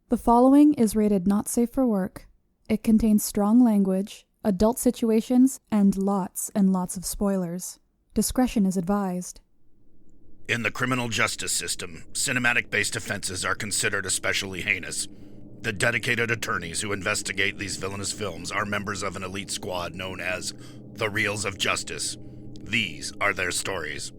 The following is rated not safe for work. It contains strong language, adult situations, and lots of spoilers. Discretion is advised. In the criminal justice system, cinematic-based offenses are considered especially heinous. The dedicated attorneys who investigate these villainous films are members of an elite squad known as the Reels of Justice. These are their stories.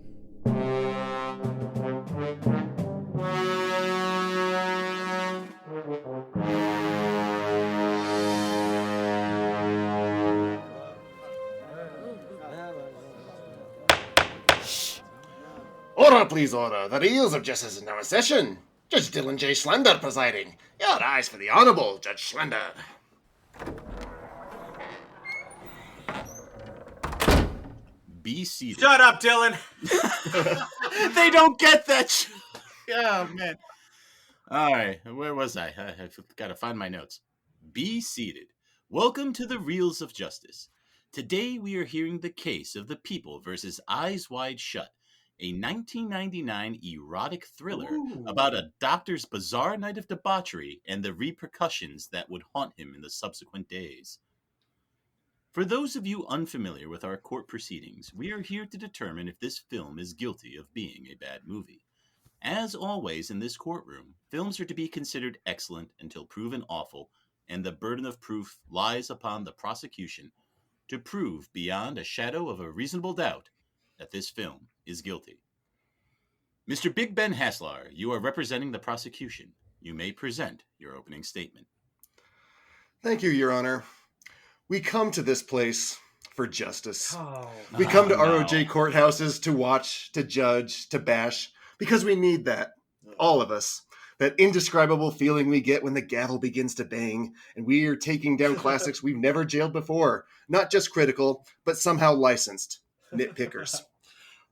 Order, please, order. The Reels of Justice is now in session. Judge Dylan J. Schlender presiding. Your eyes for the Honorable Judge Schlender. Be seated. Shut up, Dylan. They don't get that. Oh, man. All right, where was I? I've got to find my notes. Be seated. Welcome to the Reels of Justice. Today we are hearing the case of the People versus Eyes Wide Shut, a 1999 erotic thriller about a doctor's bizarre night of debauchery and the repercussions that would haunt him in the subsequent days. For those of you unfamiliar with our court proceedings, we are here to determine if this film is guilty of being a bad movie. As always in this courtroom, films are to be considered excellent until proven awful, and the burden of proof lies upon the prosecution to prove beyond a shadow of a reasonable doubt that this film is guilty. Mr. Big Ben Haslar, you are representing the prosecution. You may present your opening statement. Thank you, Your Honor. We come to this place for justice. We come to ROJ courthouses to watch, to judge, to bash, because we need that. All of us. That indescribable feeling we get when the gavel begins to bang, and we are taking down classics we've never jailed before. Not just critical, but somehow licensed. Nitpickers.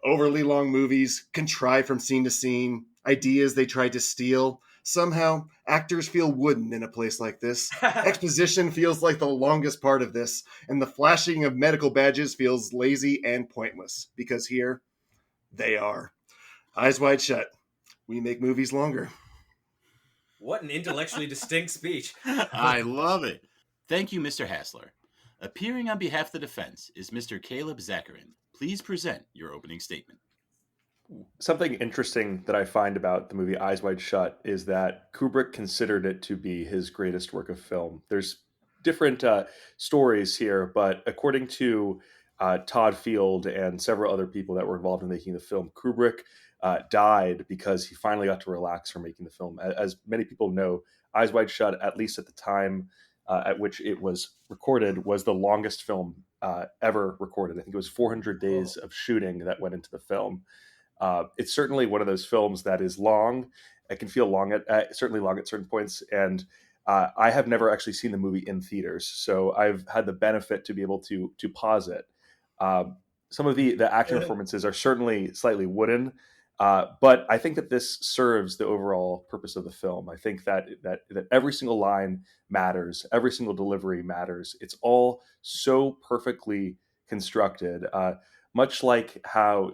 Overly long movies, contrived from scene to scene, ideas they tried to steal. Somehow, actors feel wooden in a place like this. Exposition feels like the longest part of this, and the flashing of medical badges feels lazy and pointless, because here, they are. Eyes wide shut. We make movies longer. What an intellectually distinct speech. I love it. Thank you, Mr. Haslar. Appearing on behalf of the defense is Mr. Caleb Zakarin. Please present your opening statement. Something interesting that I find about the movie Eyes Wide Shut is that Kubrick considered it to be his greatest work of film. There's different stories here, but according to Todd Field and several other people that were involved in making the film, Kubrick died because he finally got to relax from making the film. As many people know, Eyes Wide Shut, at least at the time at which it was recorded, was the longest film ever recorded. I think it was 400 days of shooting that went into the film. It's certainly one of those films that is long. It can feel long certainly long at certain points. And I have never actually seen the movie in theaters, so I've had the benefit to be able to pause it. Some of the acting performances are certainly slightly wooden, but I think that this serves the overall purpose of the film. I think that every single line matters, every single delivery matters. It's all so perfectly constructed, much like how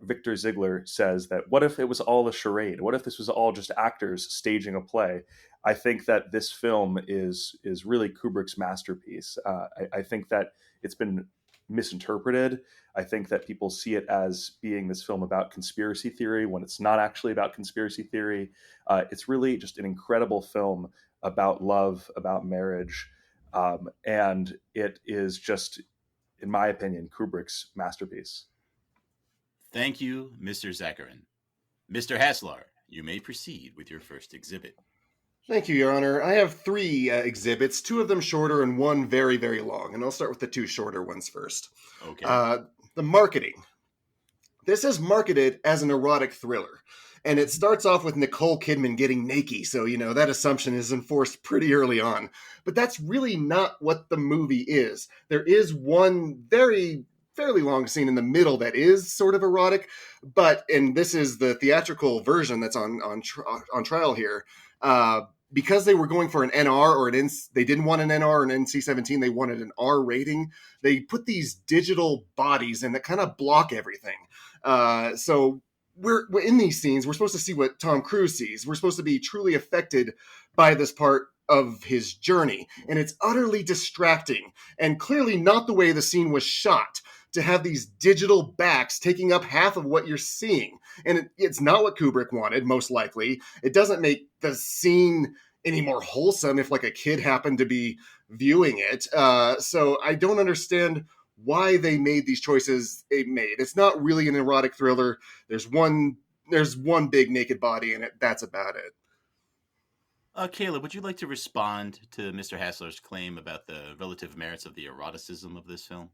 Victor Ziegler says that what if it was all a charade? What if this was all just actors staging a play? I think that this film is really Kubrick's masterpiece. I think that it's been misinterpreted. I think that people see it as being this film about conspiracy theory when it's not actually about conspiracy theory. It's really just an incredible film about love, about marriage, and it is just, in my opinion, Kubrick's masterpiece. Thank you, Mr. Zakarin. Mr. Haslar, you may proceed with your first exhibit. Thank you, Your Honor. I have three exhibits, two of them shorter and one very, very long, and I'll start with the two shorter ones first. Okay. The marketing. This is marketed as an erotic thriller, and it starts off with Nicole Kidman getting naked, so, that assumption is enforced pretty early on. But that's really not what the movie is. There is one fairly long scene in the middle that is sort of erotic, and this is the theatrical version that's on trial here. Because they were going for an NR or they didn't want an NR or an NC-17, they wanted an R rating. They put these digital bodies in that kind of block everything. So we're in these scenes, we're supposed to see what Tom Cruise sees. We're supposed to be truly affected by this part of his journey. And it's utterly distracting and clearly not the way the scene was shot, to have these digital backs taking up half of what you're seeing. And it's not what Kubrick wanted, most likely. It doesn't make the scene any more wholesome if like a kid happened to be viewing it. So I don't understand why they made these choices they made. It's not really an erotic thriller. There's one big naked body in it. That's about it. Caleb, would you like to respond to Mr. Haslar's claim about the relative merits of the eroticism of this film?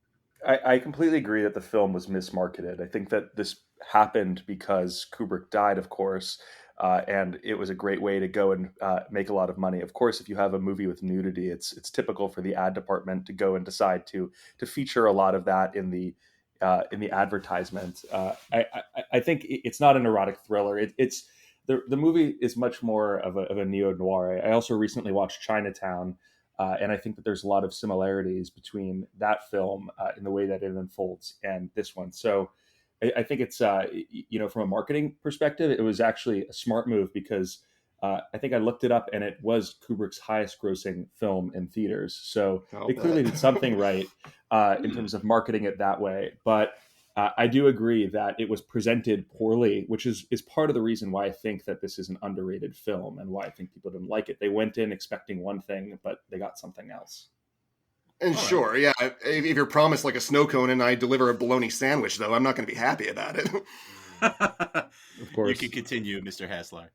I completely agree that the film was mismarketed. I think that this happened because Kubrick died, of course, and it was a great way to go and make a lot of money. Of course, if you have a movie with nudity, it's typical for the ad department to go and decide to feature a lot of that in the advertisement. I think it's not an erotic thriller. It's the movie is much more of a neo-noir. I also recently watched Chinatown. And I think that there's a lot of similarities between that film in the way that it unfolds and this one. So I think it's, from a marketing perspective, it was actually a smart move because I think I looked it up and it was Kubrick's highest grossing film in theaters. So they clearly did something right in terms of marketing it that way. But I do agree that it was presented poorly, which is part of the reason why I think that this is an underrated film and why I think people didn't like it. They went in expecting one thing, but they got something else. And sure, yeah, if you're promised like a snow cone and I deliver a bologna sandwich, though, I'm not going to be happy about it. Of course. You can continue, Mr. Haslar.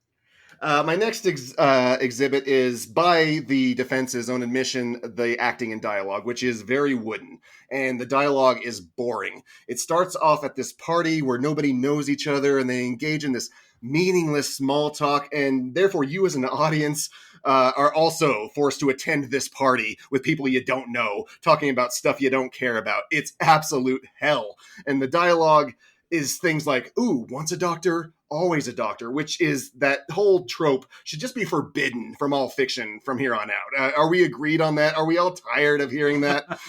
My next exhibit is, by the defense's own admission, the acting and dialogue, which is very wooden. And the dialogue is boring. It starts off at this party where nobody knows each other and they engage in this meaningless small talk. And therefore, you as an audience are also forced to attend this party with people you don't know, talking about stuff you don't care about. It's absolute hell. And the dialogue is things like, ooh, once a doctor, always a doctor, which is that whole trope should just be forbidden from all fiction from here on out. Are we agreed on that? Are we all tired of hearing that?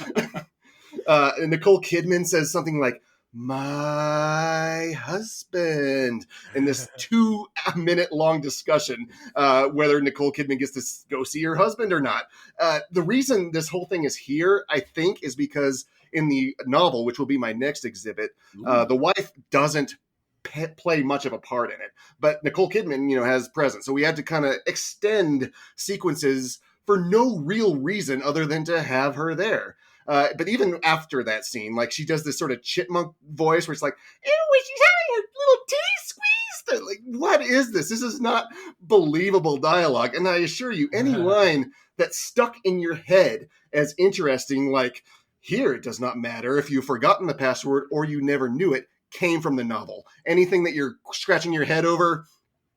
And Nicole Kidman says something like, my husband, in this 2-minute long discussion, whether Nicole Kidman gets to go see her husband or not. The reason this whole thing is here, I think, is because in the novel, which will be my next exhibit, the wife doesn't play much of a part in it, but Nicole Kidman, has presence. So we had to kind of extend sequences for no real reason other than to have her there. But even after that scene, like she does this sort of chipmunk voice where it's like, ew, she's having her little titty squeezed. Like, what is this? This is not believable dialogue. And I assure you, any line that stuck in your head as interesting, like, here it does not matter if you've forgotten the password or you never knew it, came from the novel. Anything that you're scratching your head over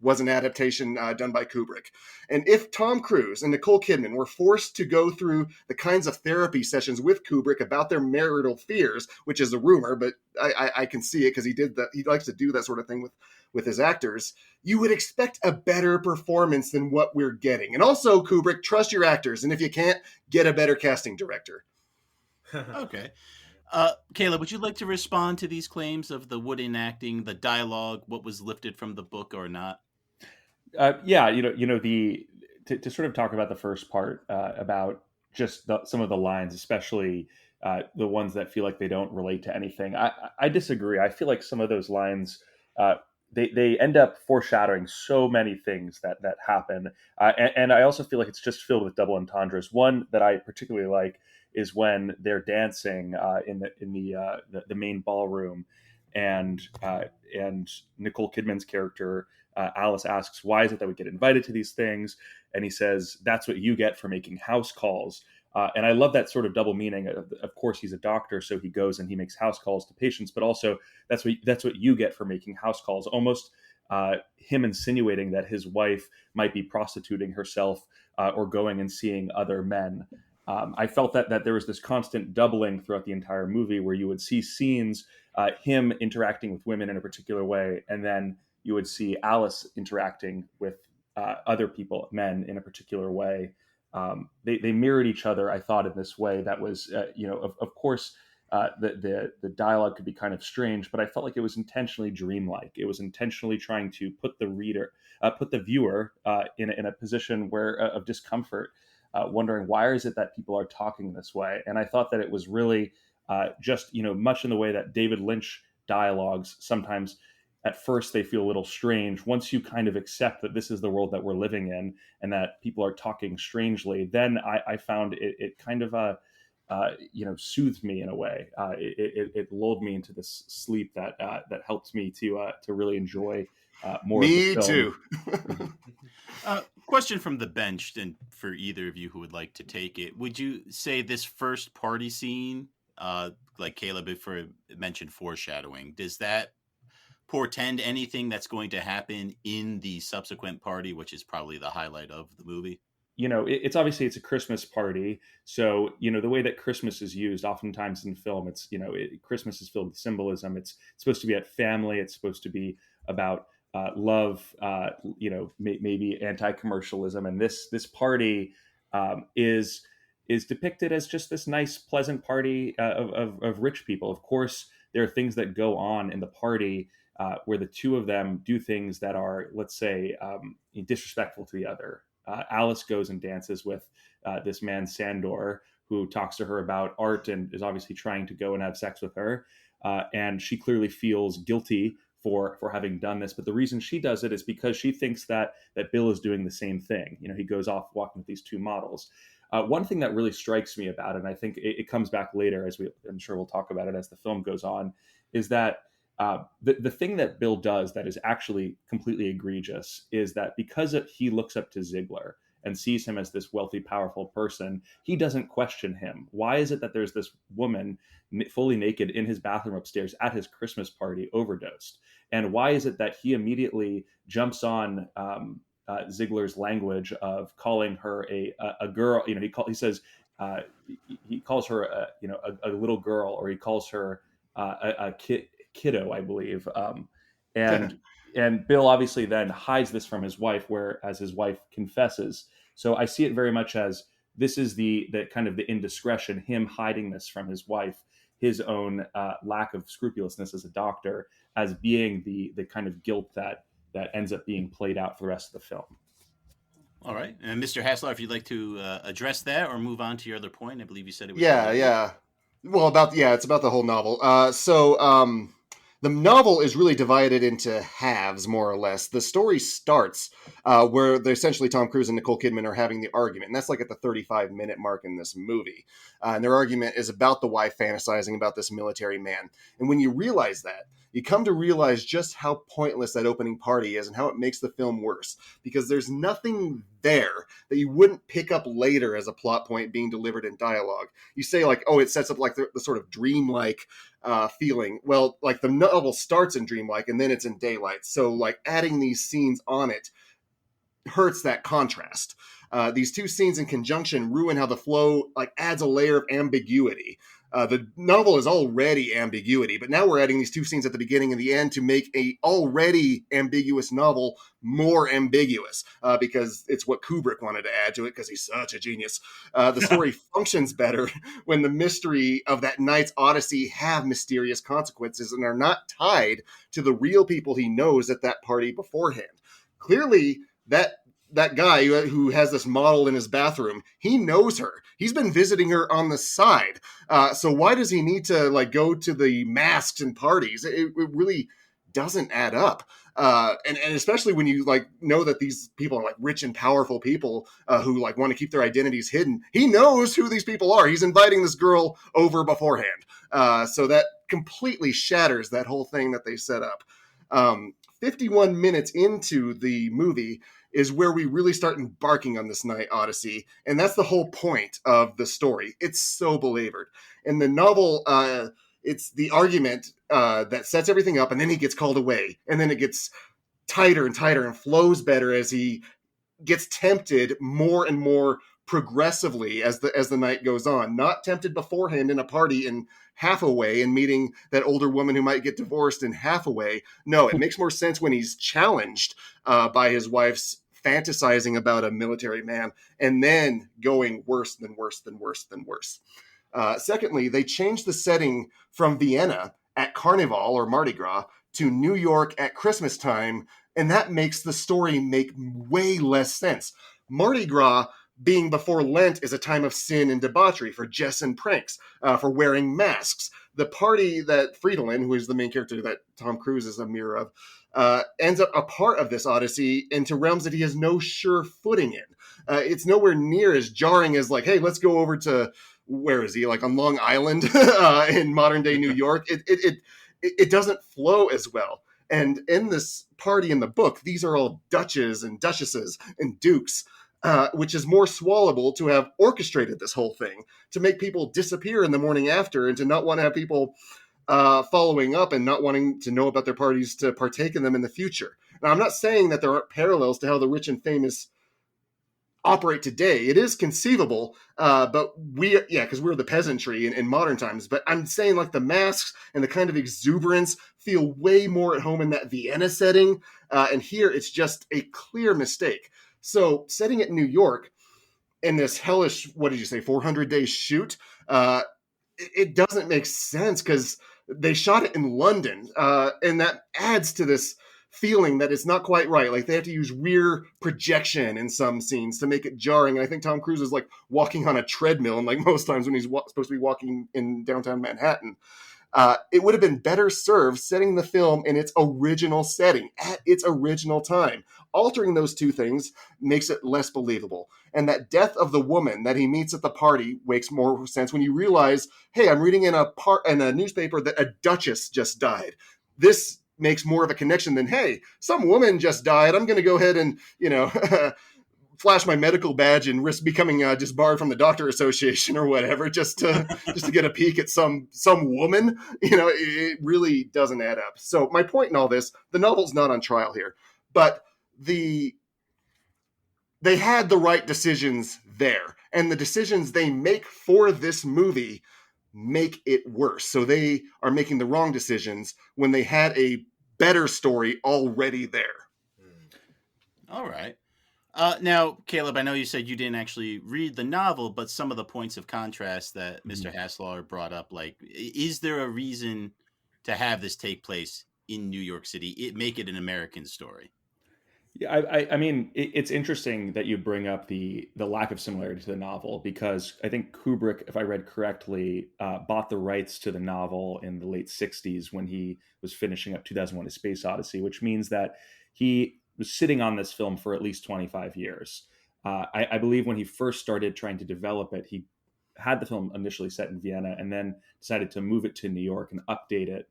was an adaptation done by Kubrick. And if Tom Cruise and Nicole Kidman were forced to go through the kinds of therapy sessions with Kubrick about their marital fears, which is a rumor, but I can see it because he likes to do that sort of thing with his actors, you would expect a better performance than what we're getting. And also, Kubrick, trust your actors. And if you can't, get a better casting director. Okay. Caleb, would you like to respond to these claims of the wooden acting, the dialogue, what was lifted from the book or not? Yeah, to sort of talk about the first part about just some of the lines, especially the ones that feel like they don't relate to anything. I disagree. I feel like some of those lines, they end up foreshadowing so many things that happen. And I also feel like it's just filled with double entendres. One that I particularly like is when they're dancing in the main ballroom, and Nicole Kidman's character Alice asks, "Why is it that we get invited to these things?" And he says, "That's what you get for making house calls." And I love that sort of double meaning. Of course, he's a doctor, so he goes and he makes house calls to patients, but also that's what you get for making house calls. Almost him insinuating that his wife might be prostituting herself or going and seeing other men. I felt that there was this constant doubling throughout the entire movie where you would see scenes, him interacting with women in a particular way, and then you would see Alice interacting with other people, men, in a particular way. They mirrored each other, I thought, in this way that was, of course, the dialogue could be kind of strange, but I felt like it was intentionally dreamlike. It was intentionally trying to put the viewer in a position of discomfort, wondering why is it that people are talking this way. And I thought that it was really just much in the way that David Lynch dialogues sometimes. At first, they feel a little strange. Once you kind of accept that this is the world that we're living in and that people are talking strangely, then I found it kind of soothed me in a way. It lulled me into this sleep that helped me to really enjoy more. Me of the film. too. Question from the bench, and for either of you who would like to take it, would you say this first party scene, like Caleb before mentioned foreshadowing, does that portend anything that's going to happen in the subsequent party, which is probably the highlight of the movie? It's obviously it's a Christmas party. So, the way that Christmas is used oftentimes in film, it's, Christmas is filled with symbolism. It's supposed to be at family. It's supposed to be about love, maybe anti-commercialism. And this party is depicted as just this nice, pleasant party of rich people. Of course, there are things that go on in the party where the two of them do things that are, let's say, disrespectful to the other. Alice goes and dances with this man, Sandor, who talks to her about art and is obviously trying to go and have sex with her. And she clearly feels guilty for having done this. But the reason she does it is because she thinks that Bill is doing the same thing. He goes off walking with these two models. One thing that really strikes me about it, and I think it comes back later, I'm sure we'll talk about it as the film goes on, is that the thing that Bill does that is actually completely egregious is that because he looks up to Ziegler and sees him as this wealthy, powerful person, he doesn't question him. Why is it that there's this woman fully naked in his bathroom upstairs at his Christmas party, overdosed? And why is it that he immediately jumps on Ziegler's language of calling her a girl? He says he calls her a little girl, or he calls her a kiddo, I believe. And Bill obviously then hides this from his wife, whereas his wife confesses. So I see it very much as this is the kind of the indiscretion, him hiding this from his wife, his own lack of scrupulousness as a doctor, as being the kind of guilt that ends up being played out for the rest of the film. All right. And Mr. Haslar, if you'd like to address that or move on to your other point, I believe you said it was. Yeah. Well, it's about the whole novel. The novel is really divided into halves, more or less. The story starts where essentially Tom Cruise and Nicole Kidman are having the argument. And that's like at the 35-minute mark in this movie. And their argument is about the wife fantasizing about this military man. And when you realize that, you come to realize just how pointless that opening party is and how it makes the film worse. Because there's nothing there that you wouldn't pick up later as a plot point being delivered in dialogue. You say like, oh, it sets up like the sort of dreamlike feeling. Well, like the novel starts in dreamlike and then it's in daylight. So like adding these scenes on it hurts that contrast. These two scenes in conjunction ruin how the flow like adds a layer of ambiguity. The novel is already ambiguity, but now we're adding these two scenes at the beginning and the end to make a already ambiguous novel more ambiguous, because it's what Kubrick wanted to add to it because he's such a genius. The story functions better when the mystery of that night's odyssey have mysterious consequences and are not tied to the real people he knows at that party beforehand. Clearly, that guy who has this model in his bathroom, he knows her. He's been visiting her on the side. So why does he need to like go to the masks and parties? It really doesn't add up. And especially when you like know that these people are like rich and powerful people who like want to keep their identities hidden. He knows who these people are. He's inviting this girl over beforehand. So that completely shatters that whole thing that they set up. 51 minutes into the movie is where we really start embarking on this night odyssey. And that's the whole point of the story. It's so belabored. In the novel, it's the argument that sets everything up, and then he gets called away. And then it gets tighter and tighter and flows better as he gets tempted more and more progressively as the night goes on. Not tempted beforehand in a party in half a way and meeting that older woman who might get divorced in half a way. No, it makes more sense when he's challenged by his wife's fantasizing about a military man and then going worse than worse than worse than worse. Secondly, they changed the setting from Vienna at Carnival or Mardi Gras to New York at Christmas time, and that makes the story make way less sense. Mardi Gras, being before Lent, is a time of sin and debauchery, for jests and pranks, for wearing masks. The party that Fridolin, who is the main character that Tom Cruise is a mirror of, ends up a part of this odyssey into realms that he has no sure footing in. It's nowhere near as jarring as like, hey, let's go over to, where is he? Like on Long Island in modern day New York. It doesn't flow as well. And in this party in the book, these are all duchesses and duchesses and dukes, which is more swallowable to have orchestrated this whole thing, to make people disappear in the morning after and to not want to have people following up and not wanting to know about their parties to partake in them in the future. Now, I'm not saying that there aren't parallels to how the rich and famous operate today. It is conceivable, but because we're the peasantry in modern times. But I'm saying like the masks and the kind of exuberance feel way more at home in that Vienna setting. And here it's just a clear mistake. So setting it in New York in this hellish, 400-day shoot, it doesn't make sense because they shot it in London. And that adds to this feeling that it's not quite right. Like they have to use rear projection in some scenes to make it jarring. And I think Tom Cruise is like walking on a treadmill, and like most times when he's supposed to be walking in downtown Manhattan. It would have been better served setting the film in its original setting at its original time. Altering those two things makes it less believable. And that death of the woman that he meets at the party makes more sense when you realize, hey, I'm reading in a newspaper that a duchess just died. This makes more of a connection than, hey, some woman just died. I'm going to go ahead and, flash my medical badge and risk becoming disbarred from the doctor association or whatever, just to get a peek at some woman. It really doesn't add up. So my point in all this, the novel's not on trial here, but they had the right decisions there, and the decisions they make for this movie make it worse. So they are making the wrong decisions when they had a better story already there. All right. Now, Caleb, I know you said you didn't actually read the novel, but some of the points of contrast that Mr. Haslar brought up, like, is there a reason to have this take place in New York City? Make it an American story. Yeah, I mean, it's interesting that you bring up the lack of similarity to the novel, because I think Kubrick, if I read correctly, bought the rights to the novel in the late 60s when he was finishing up 2001: A Space Odyssey, which means that he was sitting on this film for at least 25 years. I believe when he first started trying to develop it, he had the film initially set in Vienna and then decided to move it to New York and update it.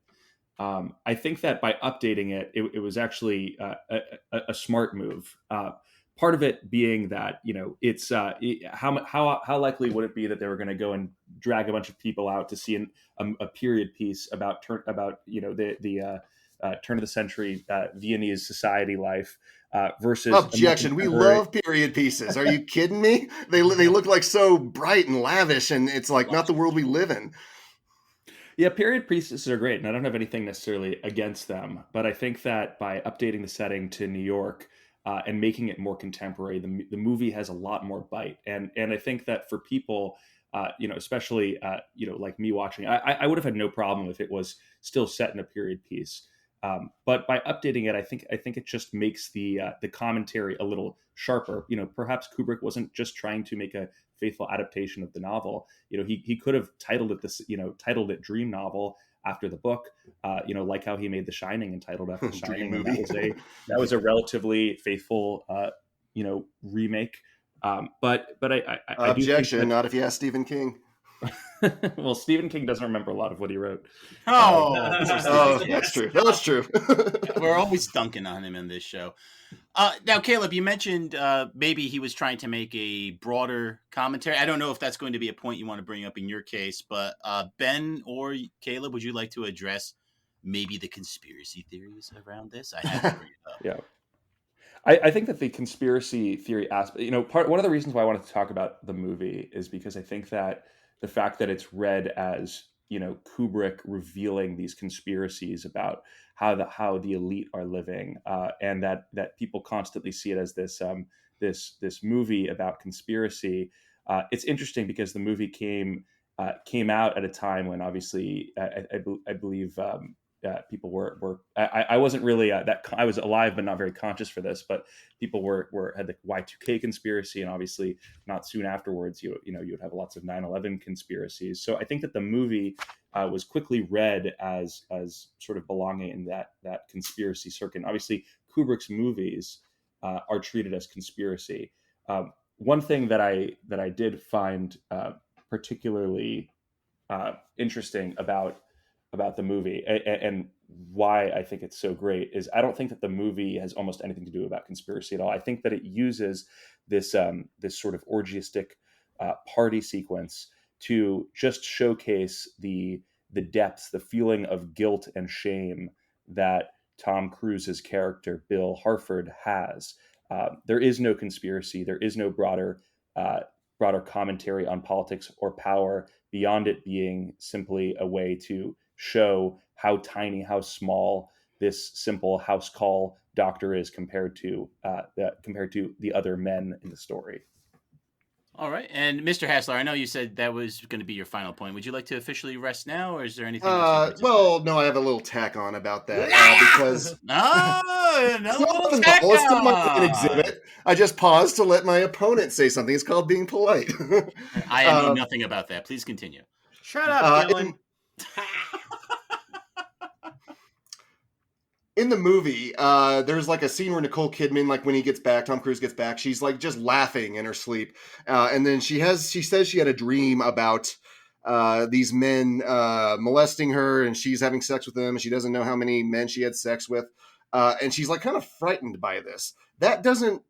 I think that by updating it, it was actually a smart move. Part of it being that, it's how likely would it be that they were going to go and drag a bunch of people out to see a period piece about the turn of the century Viennese society life versus objection. We love period pieces. Are you kidding me? They look like so bright and lavish, and it's like not the world we live in. Yeah, period pieces are great, and I don't have anything necessarily against them. But I think that by updating the setting to New York and making it more contemporary, the movie has a lot more bite. And I think that for people, especially like me watching, I would have had no problem if it was still set in a period piece. But by updating it, I think it just makes the commentary a little sharper. Perhaps Kubrick wasn't just trying to make a faithful adaptation of the novel. He could have titled it Dream Novel after the book. Like how he made The Shining and titled after The Shining. And that was a relatively faithful remake. But I objection. do think not if you ask Stephen King. Well, Stephen King doesn't remember a lot of what he wrote. That's true. That's true. We're always dunking on him in this show. Now, Caleb, you mentioned maybe he was trying to make a broader commentary. I don't know if that's going to be a point you want to bring up in your case, but Ben or Caleb, would you like to address maybe the conspiracy theories around this? I have to bring it up. Yeah. I think that the conspiracy theory aspect, one of the reasons why I wanted to talk about the movie is because I think that the fact that it's read as, Kubrick revealing these conspiracies about how the elite are living, and that people constantly see it as this movie about conspiracy. It's interesting because the movie came came out at a time when obviously I believe people were I wasn't really that I was alive but not very conscious for this, but people had the Y2K conspiracy, and obviously not soon afterwards you would have lots of 9/11 conspiracies. So I think that the movie was quickly read as sort of belonging in that conspiracy circuit. And obviously Kubrick's movies are treated as conspiracy. One thing that I did find particularly interesting about the movie and why I think it's so great is I don't think that the movie has almost anything to do about conspiracy at all. I think that it uses this this sort of orgiastic party sequence to just showcase the depths, the feeling of guilt and shame that Tom Cruise's character Bill Harford has. There is no conspiracy. There is no broader commentary on politics or power beyond it being simply a way to show how tiny, how small this simple house call doctor is compared to the other men in the story. All right. And Mr. Haslar, I know you said that was going to be your final point. Would you like to officially rest now, or is there anything else well, no, I have a little tack on about that because another little tack it's not my on. exhibit. I just paused to let my opponent say something. It's called being polite. I know nothing about that. Please continue. Shut up, Dylan. In the movie, there's like a scene where Nicole Kidman, like when Tom Cruise gets back, she's like just laughing in her sleep. And then she says she had a dream about these men molesting her, and she's having sex with them, and she doesn't know how many men she had sex with. And she's like kind of frightened by this. That doesn't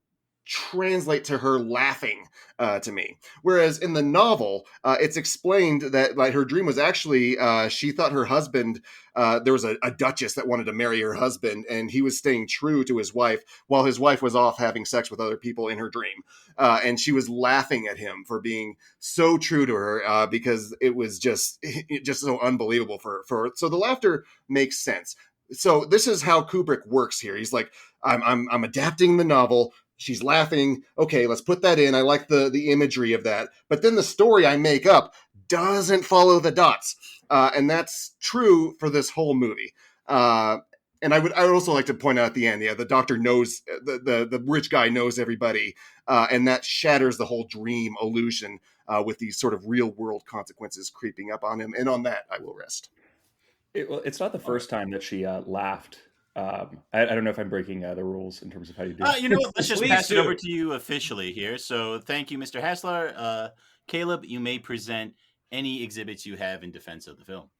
translate to her laughing to me. Whereas in the novel, it's explained that like her dream was actually she thought her husband, there was a duchess that wanted to marry her husband, and he was staying true to his wife while his wife was off having sex with other people in her dream. And she was laughing at him for being so true to her because it was just so unbelievable for her. So the laughter makes sense. So this is how Kubrick works here. He's like, I'm adapting the novel. She's laughing. Okay, let's put that in. I like the imagery of that. But then the story I make up doesn't follow the dots. And that's true for this whole movie. And I would also like to point out at the end, the doctor knows, the rich guy knows everybody. And that shatters the whole dream illusion with these sort of real world consequences creeping up on him. And on that, I will rest. It's not the first time that she laughed. I don't know if I'm breaking the rules in terms of how you do it. You know what? Let's just pass it over to you officially here. So thank you, Mr. Haslar. Caleb, you may present any exhibits you have in defense of the film.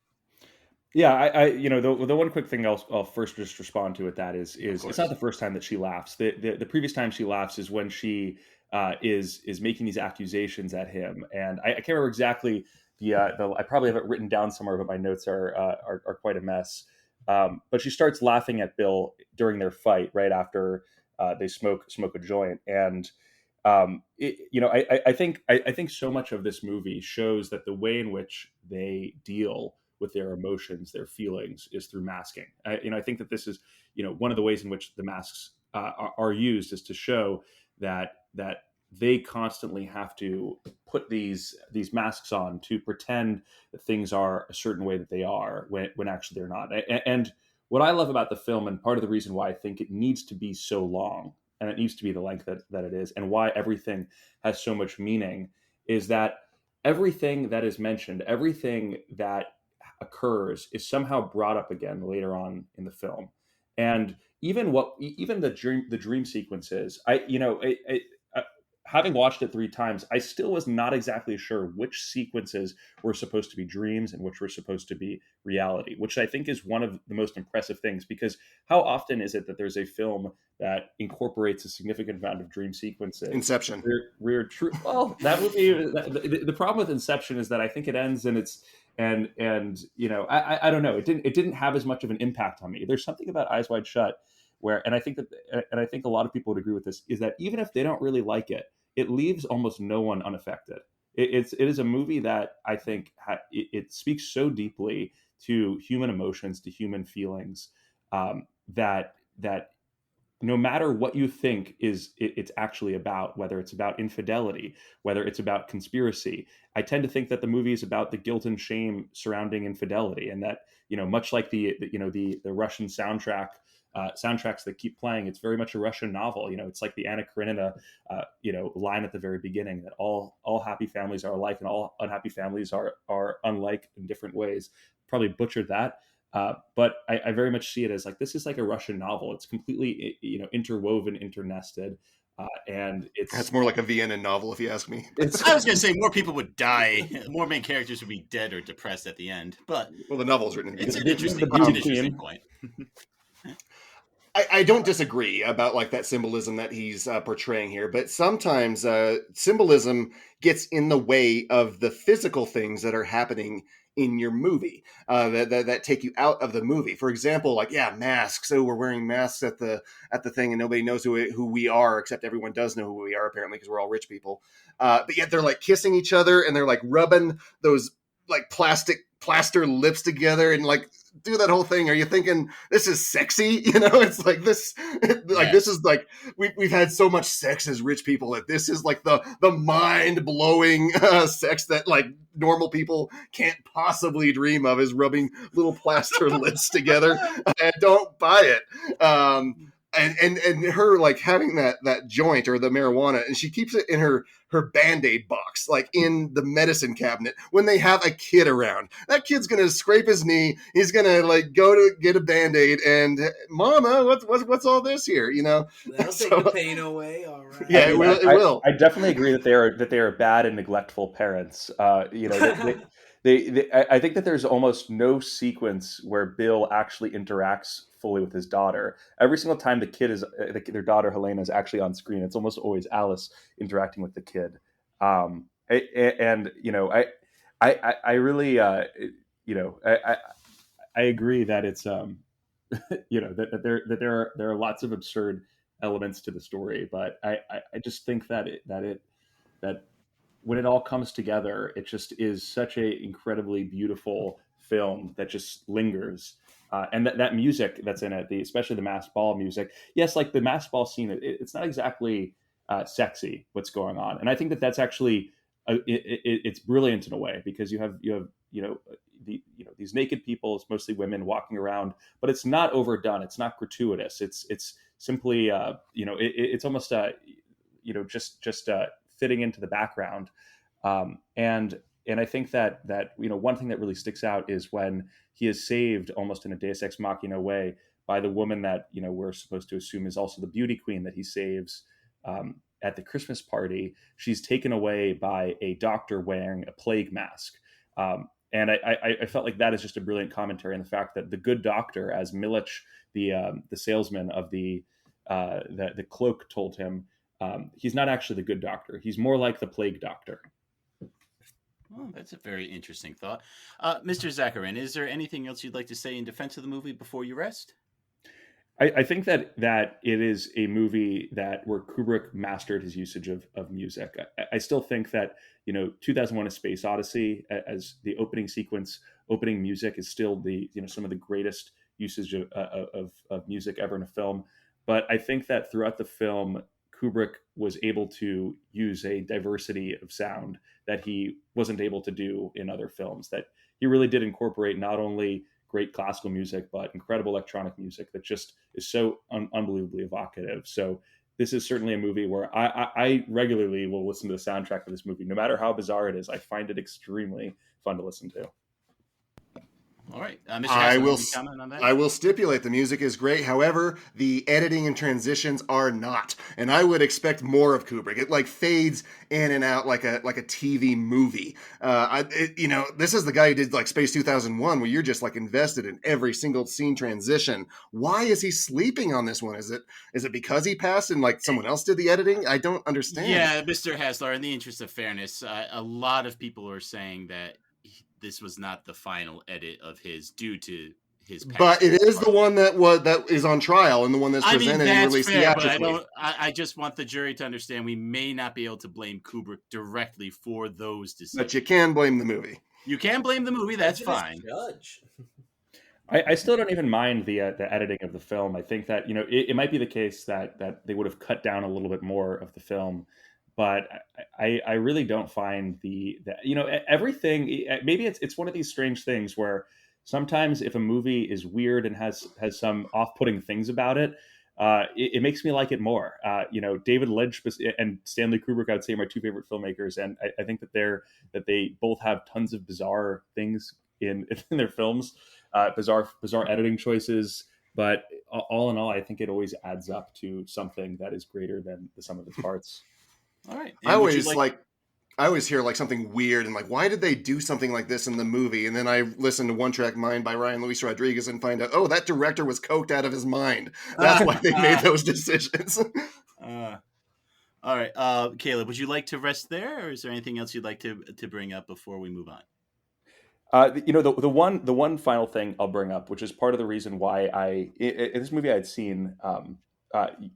Yeah, I the one quick thing I'll first just respond to with that is it's not the first time that she laughs. The previous time she laughs is when she is making these accusations at him, and I can't remember exactly I probably have it written down somewhere, but my notes are quite a mess. But she starts laughing at Bill during their fight right after they smoke a joint, and I think so much of this movie shows that the way in which they deal with their emotions, their feelings, is through masking. I think that this is one of the ways in which the masks are used is to show that they constantly have to put these masks on to pretend that things are a certain way that they are when actually they're not. And what I love about the film, and part of the reason why I think it needs to be so long, and it needs to be the length that it is, and why everything has so much meaning, is that everything that is mentioned, everything that occurs is somehow brought up again later on in the film. And even the dream sequences, having watched it 3 times, I still was not exactly sure which sequences were supposed to be dreams and which were supposed to be reality, which I think is one of the most impressive things, because how often is it that there's a film that incorporates a significant amount of dream sequences? Inception. We're true. Well, that would be the problem with Inception is that I think it ends and it's I don't know. It didn't have as much of an impact on me. There's something about Eyes Wide Shut where, and I think a lot of people would agree with this, is that even if they don't really like it, it leaves almost no one unaffected. It is a movie that I think it speaks so deeply to human emotions, to human feelings, that no matter what you think it's actually about, whether it's about infidelity, whether it's about conspiracy, I tend to think that the movie is about the guilt and shame surrounding infidelity, and that, much like the Russian soundtracks that keep playing, it's very much a Russian novel. It's like the Anna Karenina line at the very beginning, that all happy families are alike and all unhappy families are unlike in different ways. Probably butchered that. But I very much see it as like, this is like a Russian novel. It's completely, interwoven, internested. And That's more like a Vienna novel, if you ask me. I was going to say more people would die, more main characters would be dead or depressed at the end. But the novel's written. It's an interesting point. I don't disagree about like that symbolism that he's portraying here, but sometimes symbolism gets in the way of the physical things that are happening in your movie that take you out of the movie. For example, like, masks. So we're wearing masks at the thing, and nobody knows who we are, except everyone does know who we are, apparently, because we're all rich people. But yet they're like kissing each other, and they're like rubbing those like plaster lips together, and like do that whole thing. Are you thinking this is sexy? It's like this, this is like we've had so much sex as rich people that this is like the mind blowing sex that like normal people can't possibly dream of, is rubbing little plaster lips together. I don't buy it. And her like having that joint or the marijuana, and she keeps it in her Band-Aid box, like in the medicine cabinet, when they have a kid around. That kid's gonna scrape his knee, he's gonna like go to get a Band-Aid, and Mama, what's all this here? That'll take the pain away. All right. Yeah, it will. I definitely agree that they are bad and neglectful parents. I think that there's almost no sequence where Bill actually interacts fully with his daughter. Every single time the kid is, their daughter Helena is actually on screen, it's almost always Alice interacting with the kid. I really, I agree that it's, that there are lots of absurd elements to the story, but I just think that when it all comes together, it just is such a incredibly beautiful film that just lingers. And that music that's in it, especially the masked ball music. Yes, like the masked ball scene, it's not exactly sexy what's going on, and I think that's actually it's brilliant in a way, because you have these naked people, it's mostly women walking around, but it's not overdone, it's not gratuitous, it's simply it's almost just fitting into the background, and I think that one thing that really sticks out is when he is saved almost in a Deus Ex Machina way by the woman that we're supposed to assume is also the beauty queen that he saves at the Christmas party. She's taken away by a doctor wearing a plague mask, and I felt like that is just a brilliant commentary on the fact that the good doctor, as Milich, the salesman of the cloak, told him, he's not actually the good doctor. He's more like the plague doctor. Well, that's a very interesting thought. Mr. Zakarin, is there anything else you'd like to say in defense of the movie before you rest? I think that it is a movie where Kubrick mastered his usage of music. I still think that 2001: A Space Odyssey as the opening sequence, opening music is still some of the greatest usage of music ever in a film. But I think that throughout the film, Kubrick was able to use a diversity of sound that he wasn't able to do in other films, that he really did incorporate not only great classical music, but incredible electronic music that just is so unbelievably evocative. So this is certainly a movie where I regularly will listen to the soundtrack of this movie. No matter how bizarre it is, I find it extremely fun to listen to. All right. Mr. Haslar, I will stipulate the music is great. However, the editing and transitions are not. And I would expect more of Kubrick. It like fades in and out like a TV movie. This is the guy who did like Space 2001, where you're just like invested in every single scene transition. Why is he sleeping on this one? Is it because he passed and like someone else did the editing? I don't understand. Yeah, Mr. Haslar, in the interest of fairness, a lot of people are saying that this was not the final edit of his due to his past. But it is the one that is on trial and the one that's presented and released theatrically. But I just want the jury to understand we may not be able to blame Kubrick directly for those decisions. But you can blame the movie. You can blame the movie, that's fine. Judge. I still don't even mind the editing of the film. I think that it might be the case that they would have cut down a little bit more of the film, but I really don't find everything. Maybe it's one of these strange things where sometimes if a movie is weird and has some off-putting things about it, it makes me like it more. David Lynch and Stanley Kubrick, I would say, are my two favorite filmmakers, and I think that they both have tons of bizarre things in their films, bizarre editing choices. But all in all, I think it always adds up to something that is greater than the sum of its parts. All right. I always hear like something weird and like, why did they do something like this in the movie? And then I listen to One Track Mind by Ryan Luis Rodriguez and find out, oh, that director was coked out of his mind. That's why they made those decisions. All right. Caleb, would you like to rest there, or is there anything else you'd like to bring up before we move on? The one final thing I'll bring up, which is part of the reason why this movie I had seen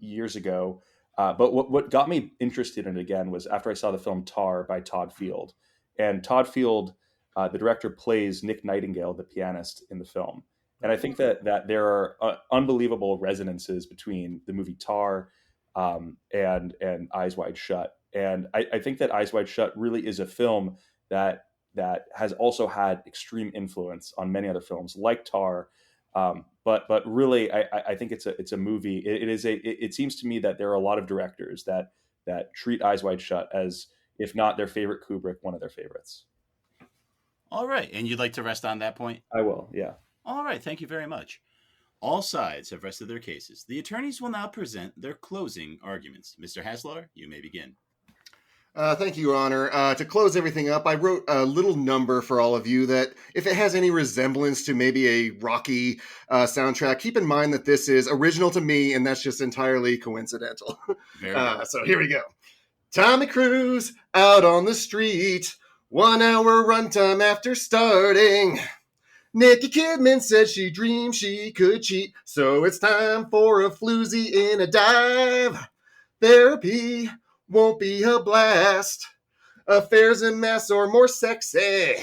years ago, but what got me interested in it again was after I saw the film Tar by Todd Field, and Todd Field, the director, plays Nick Nightingale, the pianist in the film, and I think that there are unbelievable resonances between the movie Tar and Eyes Wide Shut, and I think that Eyes Wide Shut really is a film that has also had extreme influence on many other films like Tar. But really, I think it's a movie. It seems to me that there are a lot of directors that treat Eyes Wide Shut as, if not their favorite Kubrick, one of their favorites. All right. And you'd like to rest on that point? I will, yeah. All right. Thank you very much. All sides have rested their cases. The attorneys will now present their closing arguments. Mr. Haslar, you may begin. Thank you, Your Honor. To close everything up, I wrote a little number for all of you that if it has any resemblance to maybe a Rocky soundtrack, keep in mind that this is original to me, and that's just entirely coincidental. So here we go. Tommy Cruise out on the street, 1 hour runtime after starting. Nikki Kidman said she dreamed she could cheat, so it's time for a floozy in a dive. Therapy won't be a blast. Affairs en masse or more sexy.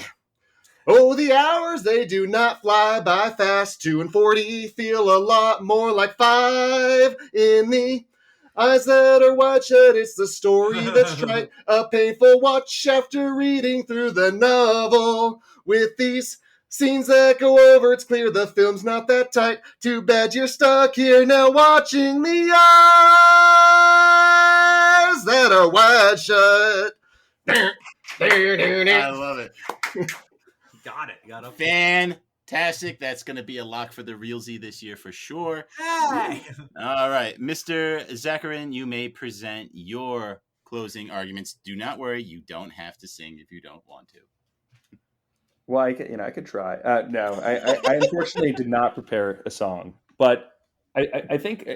Oh, the hours, they do not fly by fast. 2 and 40 feel a lot more like 5 in the eyes that are wide shut. It's the story that's trite. A painful watch after reading through the novel. With these scenes that go over, it's clear the film's not that tight. Too bad you're stuck here now watching the eyes that are wide shut. I love it. Got it. Got it. Fantastic. That's going to be a lock for the Realsy this year for sure. Hey! All right. Mr. Zakarin, you may present your closing arguments. Do not worry. You don't have to sing if you don't want to. Well, I could try. No, I unfortunately did not prepare a song, but I think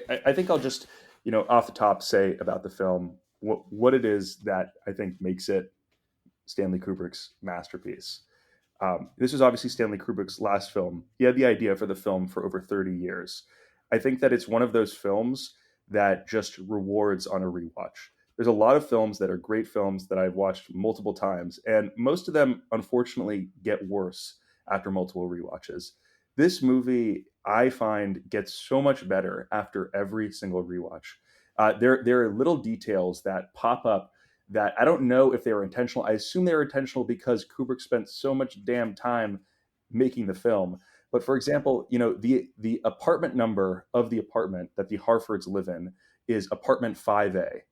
I'll just, off the top say about the film what it is that I think makes it Stanley Kubrick's masterpiece. This was obviously Stanley Kubrick's last film. He had the idea for the film for over 30 years. I think that it's one of those films that just rewards on a rewatch. There's a lot of films that are great films that I've watched multiple times, and most of them, unfortunately, get worse after multiple rewatches. This movie, I find, gets so much better after every single rewatch. There are little details that pop up that I don't know if they were intentional. I assume they were intentional because Kubrick spent so much damn time making the film. But for example, the apartment number of the apartment that the Harfords live in is apartment 5A.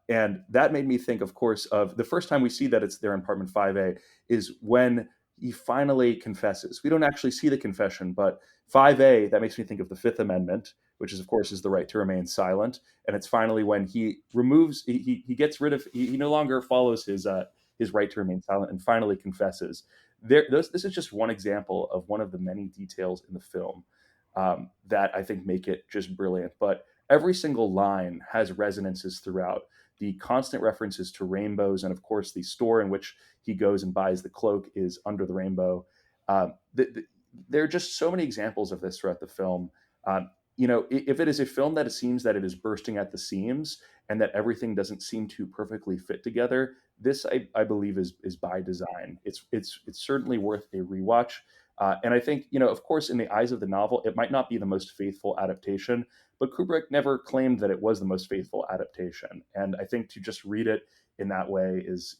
And that made me think, of course, of the first time we see that it's there in apartment 5A is when he finally confesses. We don't actually see the confession, but 5A, that makes me think of the Fifth Amendment, which is, of course, is the right to remain silent. And it's finally when he removes, he gets rid of, he no longer follows his right to remain silent and finally confesses. This is just one example of one of the many details in the film that I think make it just brilliant. But every single line has resonances throughout. The constant references to rainbows, and of course, the store in which he goes and buys the cloak is under the rainbow. There are just so many examples of this throughout the film. If it is a film that it seems that it is bursting at the seams and that everything doesn't seem to perfectly fit together, this I believe is by design. It's certainly worth a rewatch. And I think, of course, in the eyes of the novel, it might not be the most faithful adaptation, but Kubrick never claimed that it was the most faithful adaptation. And I think to just read it in that way is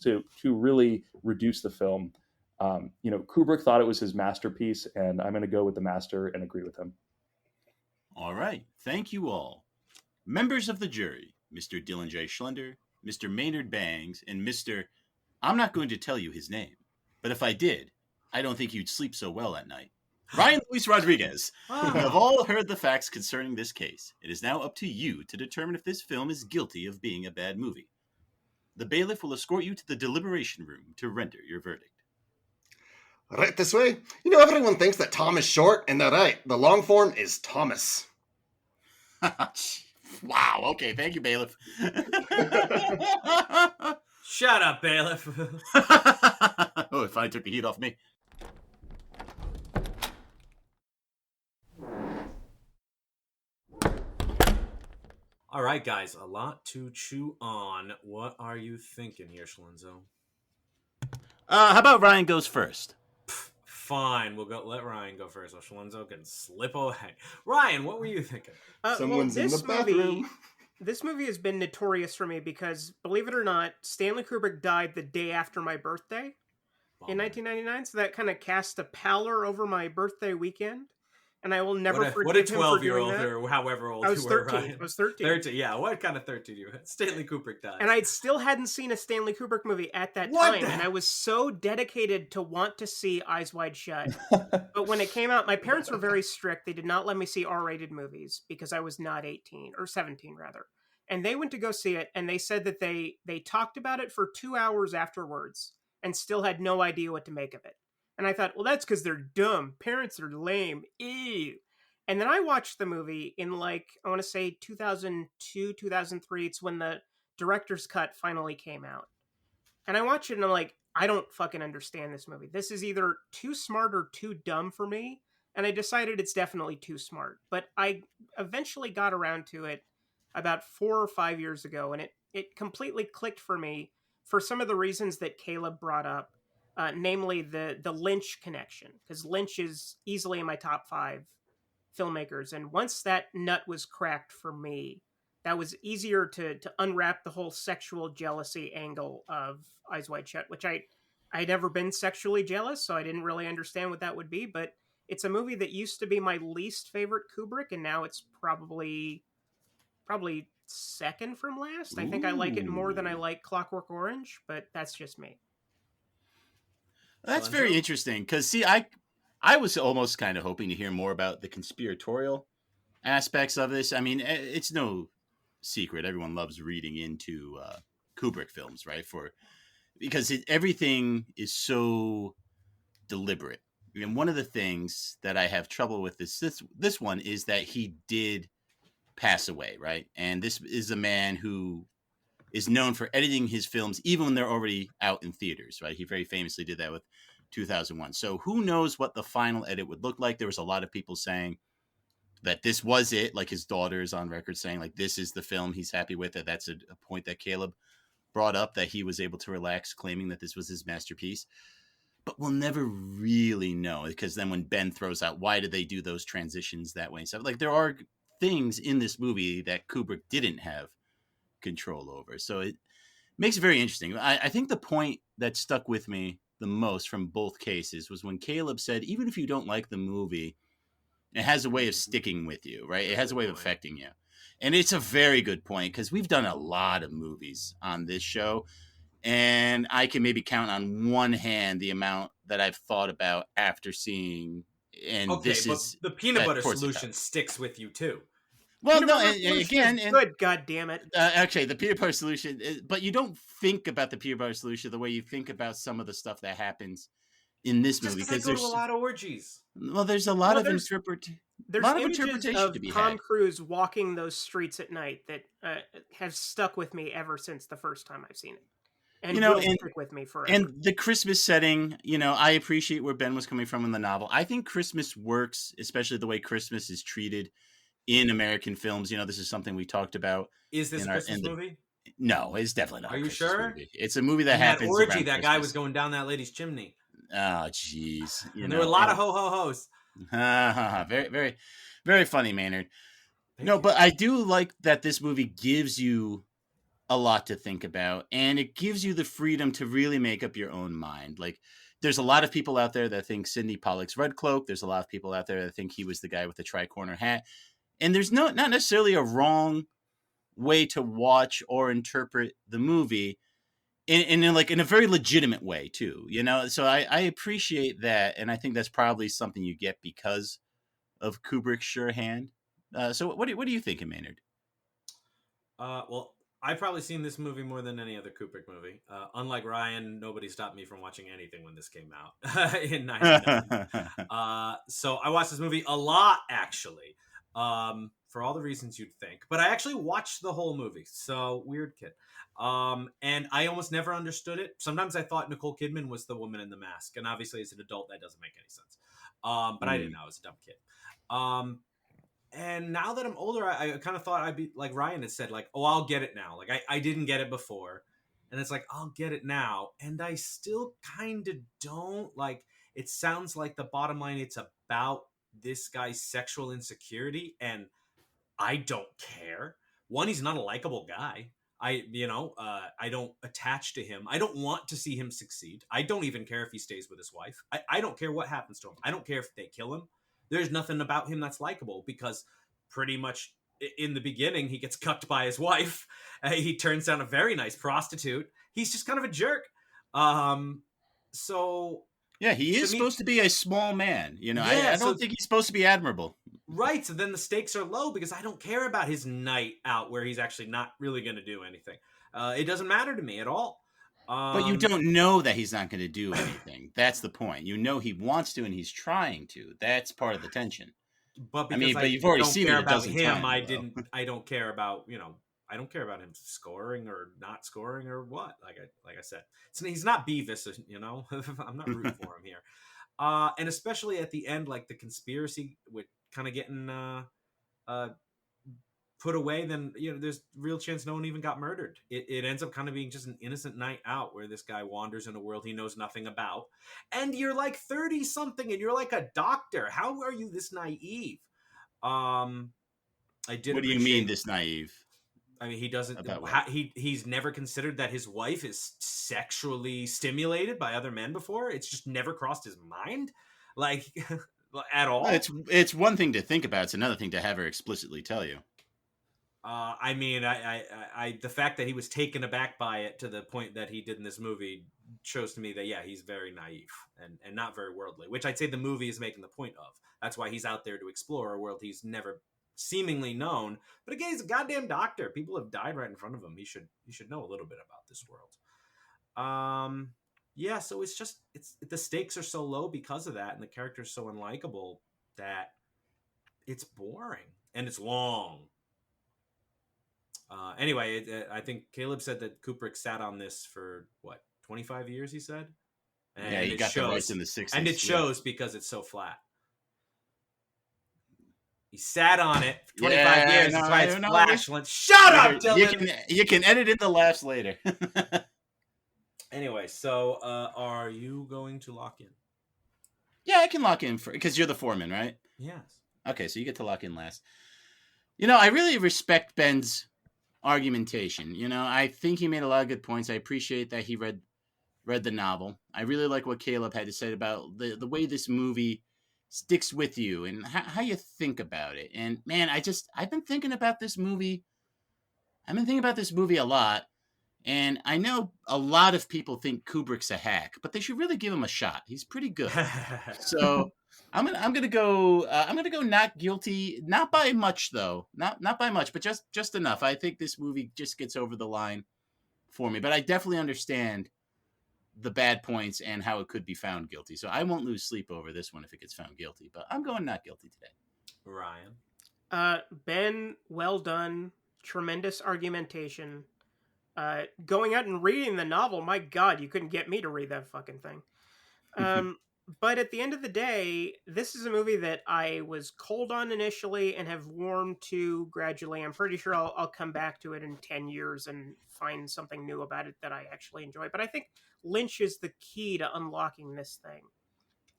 to really reduce the film. Kubrick thought it was his masterpiece, and I'm going to go with the master and agree with him. All right. Thank you all. Members of the jury, Mr. Dylan J. Schlender, Mr. Maynard Bangs, and Mr. I'm not going to tell you his name, but if I did, I don't think you'd sleep so well at night. Ryan Luis Rodriguez, you have all heard the facts concerning this case. It is now up to you to determine if this film is guilty of being a bad movie. The bailiff will escort you to the deliberation room to render your verdict. Right this way. Everyone thinks that Tom is short, and they're right. The long form is Thomas. Wow. Okay. Thank you, bailiff. Shut up, bailiff. Oh, it finally took the heat off me. All right, guys, a lot to chew on. What are you thinking here, Schlenzo? How about Ryan goes first? Fine, let Ryan go first so Schlenzo can slip away. Ryan, what were you thinking? Someone's in the bathroom. This movie has been notorious for me because, believe it or not, Stanley Kubrick died the day after my birthday in 1999, so that kind of cast a pallor over my birthday weekend. And I will never forgive him for doing that. Or however old I was you were, 13. Ryan. I was 13. 13, yeah. What kind of 13 you had? Stanley Kubrick died. And I still hadn't seen a Stanley Kubrick movie at that time. And I was so dedicated to want to see Eyes Wide Shut. But when it came out, my parents were very strict. They did not let me see R-rated movies because I was not 18, or 17 rather. And they went to go see it, and they said that they talked about it for 2 hours afterwards and still had no idea what to make of it. And I thought, well, that's because they're dumb. Parents are lame. Ew. And then I watched the movie in I want to say 2002, 2003. It's when the director's cut finally came out. And I watched it and I'm like, I don't fucking understand this movie. This is either too smart or too dumb for me. And I decided it's definitely too smart. But I eventually got around to it about 4 or 5 years ago. And it completely clicked for me for some of the reasons that Caleb brought up. Namely the Lynch connection. Because Lynch is easily in my top 5 filmmakers, and once that nut was cracked for me, that was easier to unwrap the whole sexual jealousy angle of Eyes Wide Shut, which I'd never been sexually jealous, so I didn't really understand what that would be. But it's a movie that used to be my least favorite Kubrick, and now it's probably second from last. I think I like it more than I like Clockwork Orange, but that's just me. That's very interesting because, see, I was almost kind of hoping to hear more about the conspiratorial aspects of this. I mean, it's no secret. Everyone loves reading into Kubrick films, right? Because everything is so deliberate. And one of the things that I have trouble with this one is that he did pass away, right? And this is a man who is known for editing his films even when they're already out in theaters, right? He very famously did that with 2001. So who knows what the final edit would look like? There was a lot of people saying that this was it, like his daughter's on record saying like this is the film he's happy with it. That's a point that Caleb brought up, that he was able to relax claiming that this was his masterpiece. But we'll never really know, because then when Ben throws out why did they do those transitions that way and stuff, like there are things in this movie that Kubrick didn't have control over. So it makes it very interesting. I think the point that stuck with me the most from both cases was when Caleb said, even if you don't like the movie, it has a way of sticking with you, right? It has a way of affecting you. And it's a very good point, because we've done a lot of movies on this show, and I can maybe count on one hand the amount that I've thought about after seeing. And okay, this but is the peanut butter solution sticks with you too. Well, no, and again, good, God damn it. Actually, the peanut butter solution, but you don't think about the peanut butter solution the way you think about some of the stuff that happens in this movie. Because there's a lot of orgies. Well, there's a lot of interpretation. There's images of to be Tom had. Cruise walking those streets at night that have stuck with me ever since the first time I've seen it. And will stick with me forever. And the Christmas setting, I appreciate where Ben was coming from in the novel. I think Christmas works, especially the way Christmas is treated in American films. This is something we talked about. Is this a Christmas movie? No, it's definitely not. Are you sure? Movie. It's a movie that happens. happens. That orgy, around that Christmas. guy was going down that lady's chimney. Oh, jeez. And there were a lot of ho-ho-hos. Very, very, very funny, Maynard. But I do like that this movie gives you a lot to think about, and it gives you the freedom to really make up your own mind. Like, there's a lot of people out there that think Sidney Pollack's Red Cloak. There's a lot of people out there that think he was the guy with the tri-corner hat. And there's not necessarily a wrong way to watch or interpret the movie in a very legitimate way too, So I appreciate that, and I think that's probably something you get because of Kubrick's sure hand. So what do you think, Maynard? Well, I've probably seen this movie more than any other Kubrick movie. Unlike Ryan, nobody stopped me from watching anything when this came out in 1990. So I watched this movie a lot, actually, for all the reasons you'd think. But I actually watched the whole movie, so weird kid. And I almost never understood it. Sometimes I thought Nicole Kidman was the woman in the mask, and obviously as an adult that doesn't make any sense. But I didn't know. I was a dumb kid. And now that I'm older, I kind of thought I'd be like Ryan had said, like, oh, I'll get it now. Like, I didn't get it before. And it's like, I'll get it now. And I still kind of don't. Like, it sounds like the bottom line, it's about this guy's sexual insecurity. And I don't care. One, he's not a likable guy. I don't attach to him. I don't want to see him succeed. I don't even care if he stays with his wife. I don't care what happens to him. I don't care if they kill him. There's nothing about him that's likable because pretty much in the beginning, he gets cucked by his wife. He turns down a very nice prostitute. He's just kind of a jerk. So... Yeah, he is supposed to be a small man. I don't think he's supposed to be admirable. Right, so then the stakes are low because I don't care about his night out where he's actually not really going to do anything. It doesn't matter to me at all. But you don't know that he's not going to do anything. That's the point. You know he wants to and he's trying to. That's part of the tension. But because but you've already seen it a dozen him, times. I don't care about, I don't care about him scoring or not scoring or what. Like I said, so he's not Beavis, I'm not rooting for him here. And especially at the end, like the conspiracy with kind of getting put away, then there's real chance no one even got murdered. It ends up kind of being just an innocent night out where this guy wanders in a world he knows nothing about, and you're like 30 something and you're like a doctor. How are you this naive? What do you mean this naive? I mean, he doesn't. He's never considered that his wife is sexually stimulated by other men before. It's just never crossed his mind, like at all. Well, it's one thing to think about. It's another thing to have her explicitly tell you. I mean, I the fact that he was taken aback by it to the point that he did in this movie shows to me that he's very naive and not very worldly, which I'd say the movie is making the point of. That's why he's out there to explore a world he's never seemingly known. But again, he's a goddamn doctor. People have died right in front of him. He should know a little bit about this world. So it's the stakes are so low because of that, and the character's so unlikable that it's boring and it's long. Anyway, I think Caleb said that Kubrick sat on this for 25 years, he said? And he got the rights in the 60s. And it shows because it's so flat. He sat on it for 25 years. That's why it's flashlight. Shut up, Dylan! You can edit in the laughs later. Anyway, so are you going to lock in? Yeah, I can lock in because you're the foreman, right? Yes. Okay, so you get to lock in last. I really respect Ben's argumentation. I think he made a lot of good points. I appreciate that he read the novel. I really like what Caleb had to say about the way this movie sticks with you and how you think about it. And man, I've been thinking about this movie. I've been thinking about this movie a lot. And I know a lot of people think Kubrick's a hack, but they should really give him a shot. He's pretty good. So I'm gonna go not guilty, not by much though, not by much, but just enough. I think this movie just gets over the line for me, but I definitely understand the bad points and how it could be found guilty. So I won't lose sleep over this one if it gets found guilty, but I'm going not guilty today. Ryan, Ben, well done, tremendous argumentation. Going out and reading the novel, my God, you couldn't get me to read that fucking thing. But at the end of the day, this is a movie that I was cold on initially and have warmed to gradually. I'm pretty sure I'll come back to it in 10 years and find something new about it that I actually enjoy. But I think Lynch is the key to unlocking this thing.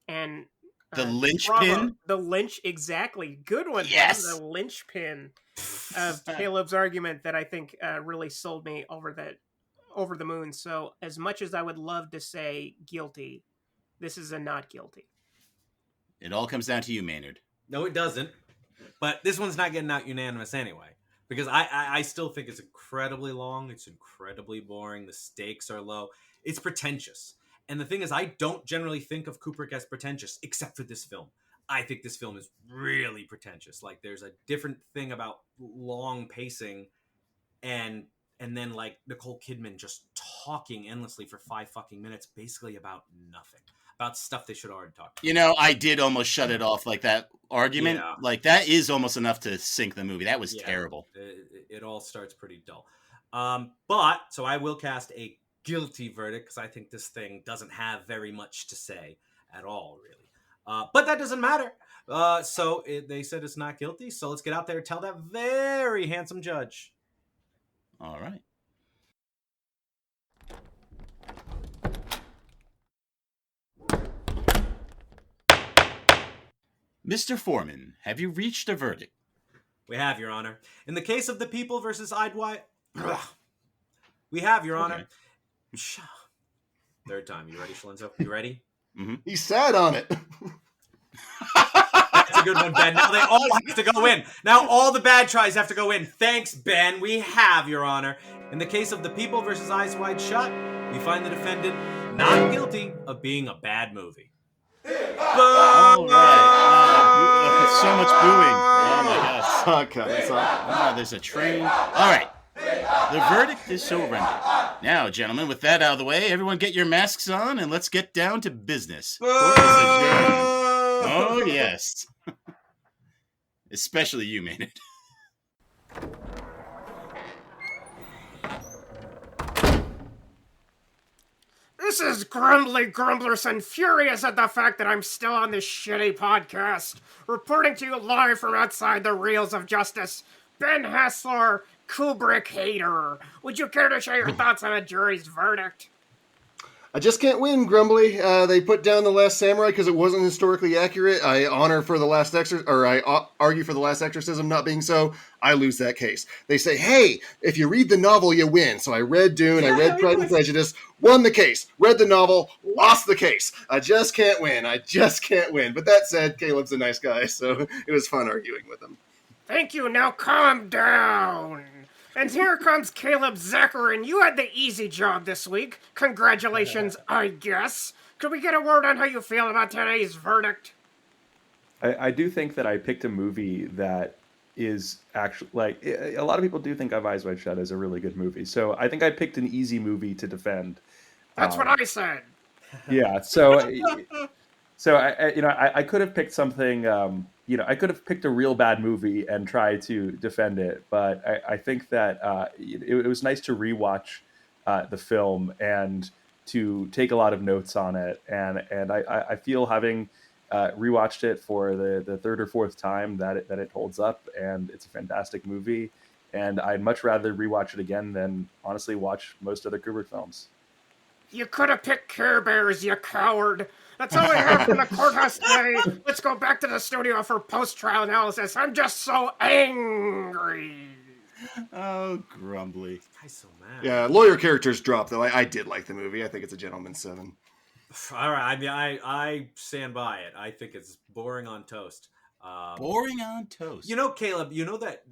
And The linchpin? bravo. The Lynch, exactly. Good one. Yes! The linchpin of Caleb's argument that I think really sold me over the moon. So as much as I would love to say guilty, this is a not guilty. It all comes down to you, Maynard. No, it doesn't. But this one's not getting out unanimous anyway. Because I still think it's incredibly long. It's incredibly boring. The stakes are low. It's pretentious. And the thing is, I don't generally think of Kubrick as pretentious, except for this film. I think this film is really pretentious. Like, there's a different thing about long pacing and then, like, Nicole Kidman just talking endlessly for 5 fucking minutes, basically about nothing. About stuff they should already talk about. I did almost shut it off, like that argument. Yeah. Like, that is almost enough to sink the movie. That was terrible. It all starts pretty dull. So I will cast a guilty verdict because I think this thing doesn't have very much to say at all, really. But that doesn't matter. They said it's not guilty, so let's get out there and tell that very handsome judge. All right. Mr. Foreman, have you reached a verdict? We have, Your Honor. In the case of the People versus Idwai... We have, Your Honor. Okay. Third time. You ready, Schlenzo? You ready? Mm-hmm. He sat on it. That's a good one, Ben. Now they all have to go in. Now all the bad tries have to go in. Thanks, Ben. We have, Your Honor. In the case of the People versus Eyes Wide Shut, we find the defendant not guilty of being a bad movie. All right. So much booing. Oh my gosh. Okay, There's a train. All right. The verdict is so rendered. Now, gentlemen, with that out of the way, everyone get your masks on and let's get down to business. Court is adjourned. Oh, yes. Especially you, Maynard. This is Grumbly Grumblerson, furious at the fact that I'm still on this shitty podcast. Reporting to you live from outside the Reels of Justice, Ben Haslar, Kubrick hater. Would you care to share your thoughts on the jury's verdict? I just can't win, Grumbly. They put down The Last Samurai because it wasn't historically accurate. I argue for The Last Exorcism not being so. I lose that case. They say, hey, if you read the novel, you win. So I read Dune, I read Pride and Prejudice, won the case. Read the novel, lost the case. I just can't win. But that said, Caleb's a nice guy, so it was fun arguing with him. Thank you. Now calm down. And here comes Caleb Zakarin. You had the easy job this week. Congratulations, I guess. Could we get a word on how you feel about today's verdict? I do think that I picked a movie that is actually, like, a lot of people do think of Eyes Wide Shut as a really good movie. So I think I picked an easy movie to defend. That's what I said. Yeah. So I could have picked something. I could have picked a real bad movie and tried to defend it, but I think that it was nice to rewatch the film and to take a lot of notes on it, and I feel having rewatched it for the third or fourth time that it holds up, and it's a fantastic movie, and I'd much rather rewatch it again than honestly watch most other Kubrick films. You could have picked Care Bears, you coward. That's all we have from the courthouse today. Let's go back to the studio for post-trial analysis. I'm just so angry. Oh, Grumbly. This guy's so mad. Yeah, lawyer characters dropped, though. I did like the movie. I think it's a gentleman's 7. All right. I mean, I stand by it. I think it's boring on toast. Boring on toast. You know, Caleb, you know that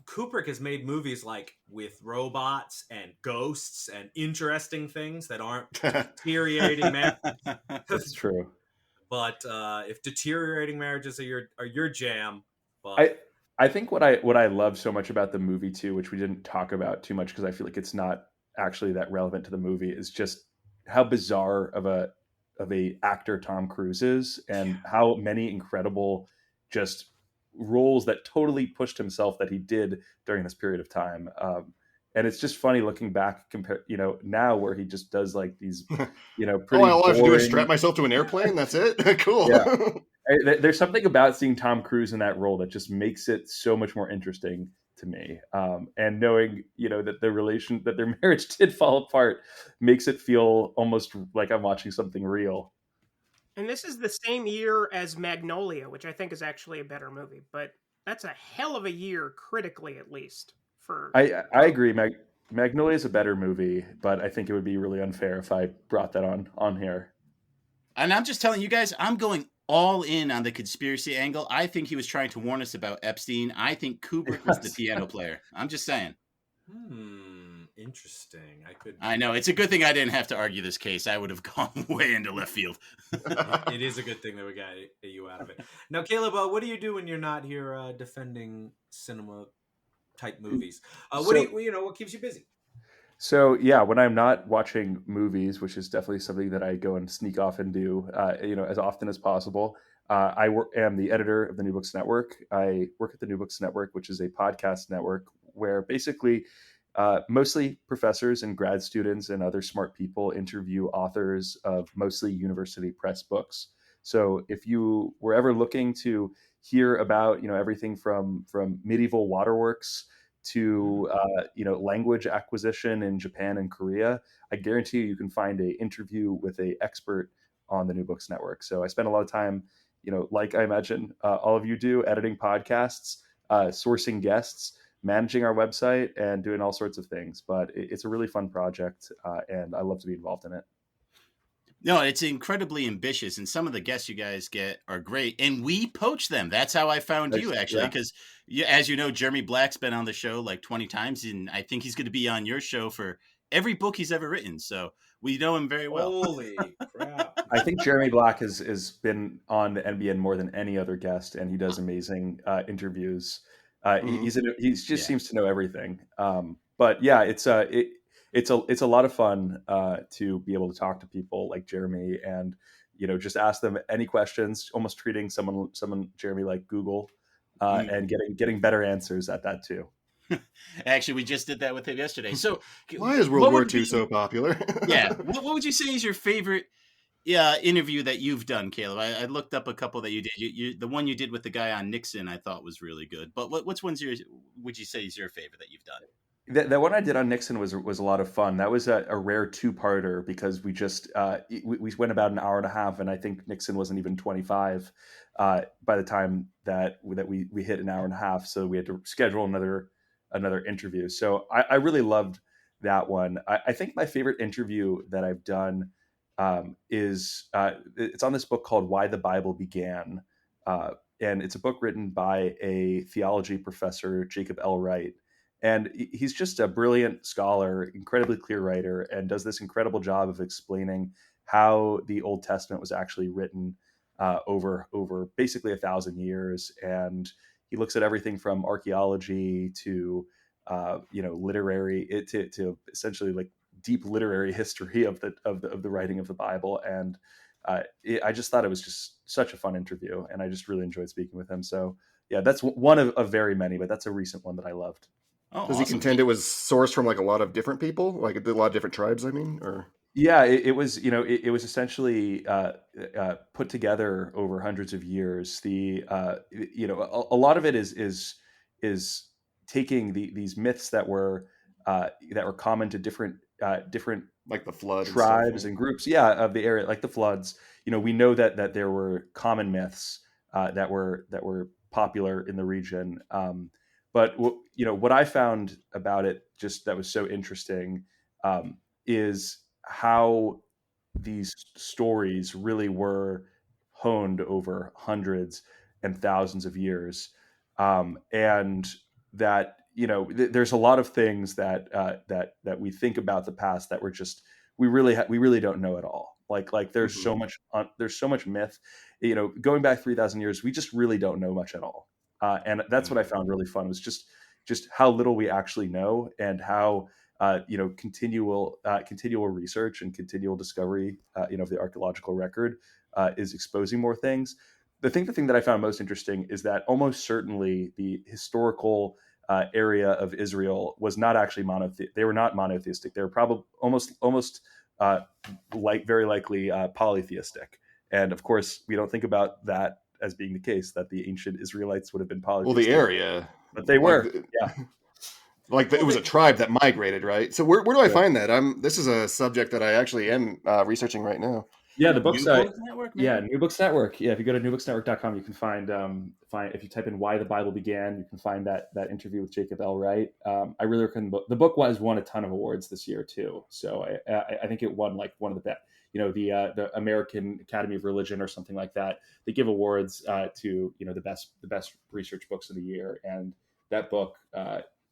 Kubrick has made movies like with robots and ghosts and interesting things that aren't deteriorating marriages. That's true. But if deteriorating marriages are your jam, but I think what I love so much about the movie too, which we didn't talk about too much because I feel like it's not actually that relevant to the movie, is just how bizarre of a actor Tom Cruise is, and how many incredible just roles that totally pushed himself that he did during this period of time. And it's just funny looking back, now where he just does like these, Oh, pretty all I have to do is boring. strap myself to an airplane. That's it. Cool. Yeah. There's something about seeing Tom Cruise in that role that just makes it so much more interesting to me. And knowing, that that their marriage did fall apart makes it feel almost like I'm watching something real. And this is the same year as Magnolia, which I think is actually a better movie, but that's a hell of a year, critically at least. I agree. Magnolia is a better movie, but I think it would be really unfair if I brought that on here. And I'm just telling you guys, I'm going all in on the conspiracy angle. I think he was trying to warn us about Epstein. I think Kubrick was the piano player. I'm just saying. Interesting. I know. It's a good thing I didn't have to argue this case. I would have gone way into left field. It is a good thing that we got you out of it. Now, Caleb, what do you do when you're not here defending cinema type movies? What keeps you busy? So yeah, when I'm not watching movies, which is definitely something that I go and sneak off and do, as often as possible. I am the editor of the New Books Network. I work at the New Books Network, which is a podcast network where basically mostly professors and grad students and other smart people interview authors of mostly university press books. So if you were ever looking to hear about, everything from medieval waterworks to language acquisition in Japan and Korea, I guarantee you can find an interview with an expert on the New Books Network. So I spend a lot of time, like I imagine all of you do, editing podcasts, sourcing guests, managing our website, and doing all sorts of things. But it's a really fun project, and I love to be involved in it. No, it's incredibly ambitious, and some of the guests you guys get are great, and we poach them. That's how I found you, actually, because as you know, Jeremy Black's been on the show like 20 times, and I think he's going to be on your show for every book he's ever written. So we know him very well. Holy crap! I think Jeremy Black has been on the NBN more than any other guest, and he does amazing interviews. He just seems to know everything. But yeah, it's a lot of fun to be able to talk to people like Jeremy and just ask them any questions, almost treating someone Jeremy like Google, and getting better answers at that too. Actually, we just did that with him yesterday. So why is World War II so popular? Yeah, what would you say is your favorite interview that you've done, Caleb? I looked up a couple that you did. The one you did with the guy on Nixon I thought was really good. But which one's would you say is your favorite that you've done? The one I did on Nixon was a lot of fun. That was a rare two-parter because we just we went about an hour and a half, and I think Nixon wasn't even 25 by the time that we hit an hour and a half. So we had to schedule another interview. So I really loved that one. I think my favorite interview that I've done is it's on this book called Why the Bible Began, and it's a book written by a theology professor, Jacob L. Wright. And he's just a brilliant scholar, incredibly clear writer, and does this incredible job of explaining how the Old Testament was actually written over basically 1,000 years. And he looks at everything from archaeology to literary to essentially like deep literary history of the writing of the Bible. And I just thought it was just such a fun interview, and I just really enjoyed speaking with him. So yeah, that's one of very many, but that's a recent one that I loved. Oh, does he contend it was sourced from like a lot of different people, like a lot of different tribes? I mean, or yeah, it was it was essentially put together over hundreds of years. The a lot of it is taking these myths that were common to different like the flood tribes and groups, of the area, like the floods. We know that there were common myths that were popular in the region. But what I found about it, just that was so interesting, is how these stories really were honed over hundreds and thousands of years, and that there's a lot of things that we think about the past that we really don't know at all. Like there's so much myth, going back 3,000 years, we just really don't know much at all. And that's what I found really fun, was just how little we actually know, and how continual research and continual discovery of the archaeological record is exposing more things. The thing that I found most interesting is that almost certainly the historical area of Israel was not actually they were not monotheistic. They were probably almost very likely polytheistic. And of course, we don't think about that as being the case, that the ancient Israelites would have been polytheistic. Well, the area, but they were, yeah. It was a tribe that migrated, right? So where do I find that? This is a subject that I actually am researching right now. Yeah, the books. New Books Network, man. Yeah, New Books Network. Yeah, if you go to newbooksnetwork.com, you can find if you type in "Why the Bible Began," you can find that interview with Jacob L. Wright. I really recommend the book. The book won a ton of awards this year too. So I think it won like one of the best. The American Academy of Religion or something like that. They give awards to the best research books of the year, and that book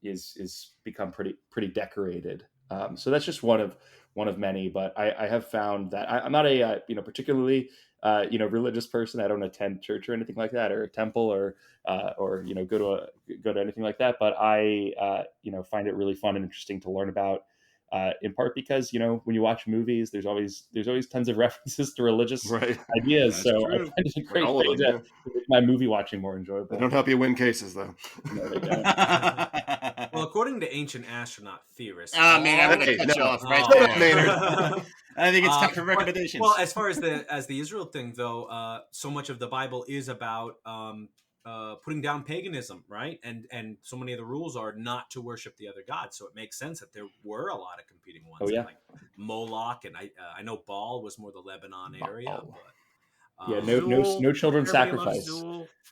is become pretty decorated. So that's just one of many. But I have found that I'm not a particularly religious person. I don't attend church or anything like that, or a temple, or go to anything like that. But I find it really fun and interesting to learn about. In part because when you watch movies, there's always tons of references to religious ideas. That's so true. I find it a great way to make my movie watching more enjoyable. They don't help you win cases, though. No, they don't. Well, according to ancient astronaut theorists, I'm going to cut you off right there. I think it's time for recommendations. Well, as far as the Israel thing, though, so much of the Bible is about putting down paganism, right? And so many of the rules are not to worship the other gods. So it makes sense that there were a lot of competing ones. Oh, yeah. Like Moloch, and I know Baal was more the Lebanon area. But, no children sacrifice.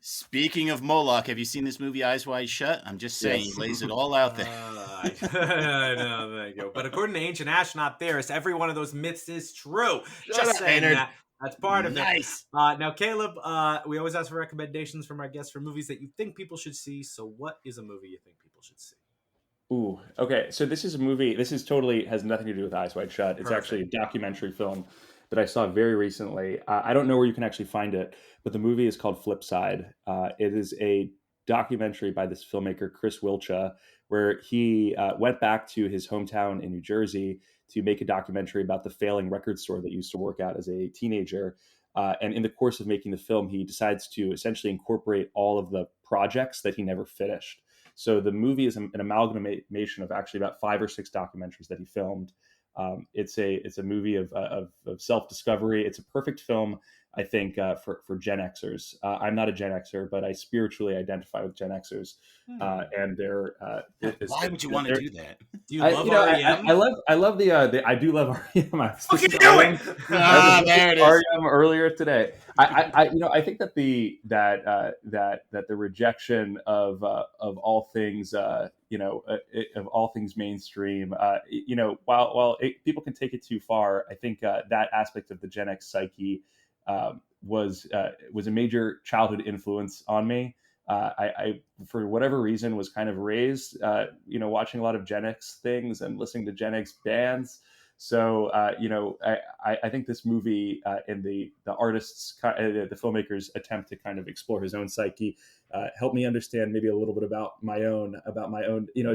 Speaking of Moloch, have you seen this movie Eyes Wide Shut? I'm just saying, he lays it all out there. No, thank you. But according to ancient astronaut theorists, every one of those myths is true. Shut up, saying Maynard. that. That's part of it. Nice. Now, Caleb, we always ask for recommendations from our guests for movies that you think people should see. So what is a movie you think people should see? Ooh, okay. So this is a movie. This is totally has nothing to do with Eyes Wide Shut. It's actually a documentary film that I saw very recently. I don't know where you can actually find it, but the movie is called Flipside. It is a documentary by this filmmaker, Chris Wilcha, where he went back to his hometown in New Jersey to make a documentary about the failing record store that he used to work at as a teenager. And in the course of making the film, he decides to essentially incorporate all of the projects that he never finished. So the movie is an amalgamation of actually about 5 or 6 documentaries that he filmed. It's a movie of self-discovery. It's a perfect film, I think, for Gen Xers. I'm not a Gen Xer, but I spiritually identify with Gen Xers. And they're why would you want to do that? Do you love REM? I love I do love REM. I was What are you doing? There it is. REM earlier today. I think that the rejection of all things of all things mainstream, while people can take it too far, I think that aspect of the Gen X psyche was a major childhood influence on me. I for whatever reason was kind of raised watching a lot of Gen X things and listening to Gen X bands. So I think this movie and the artists, the filmmakers' attempt to kind of explore his own psyche helped me understand maybe a little bit about my own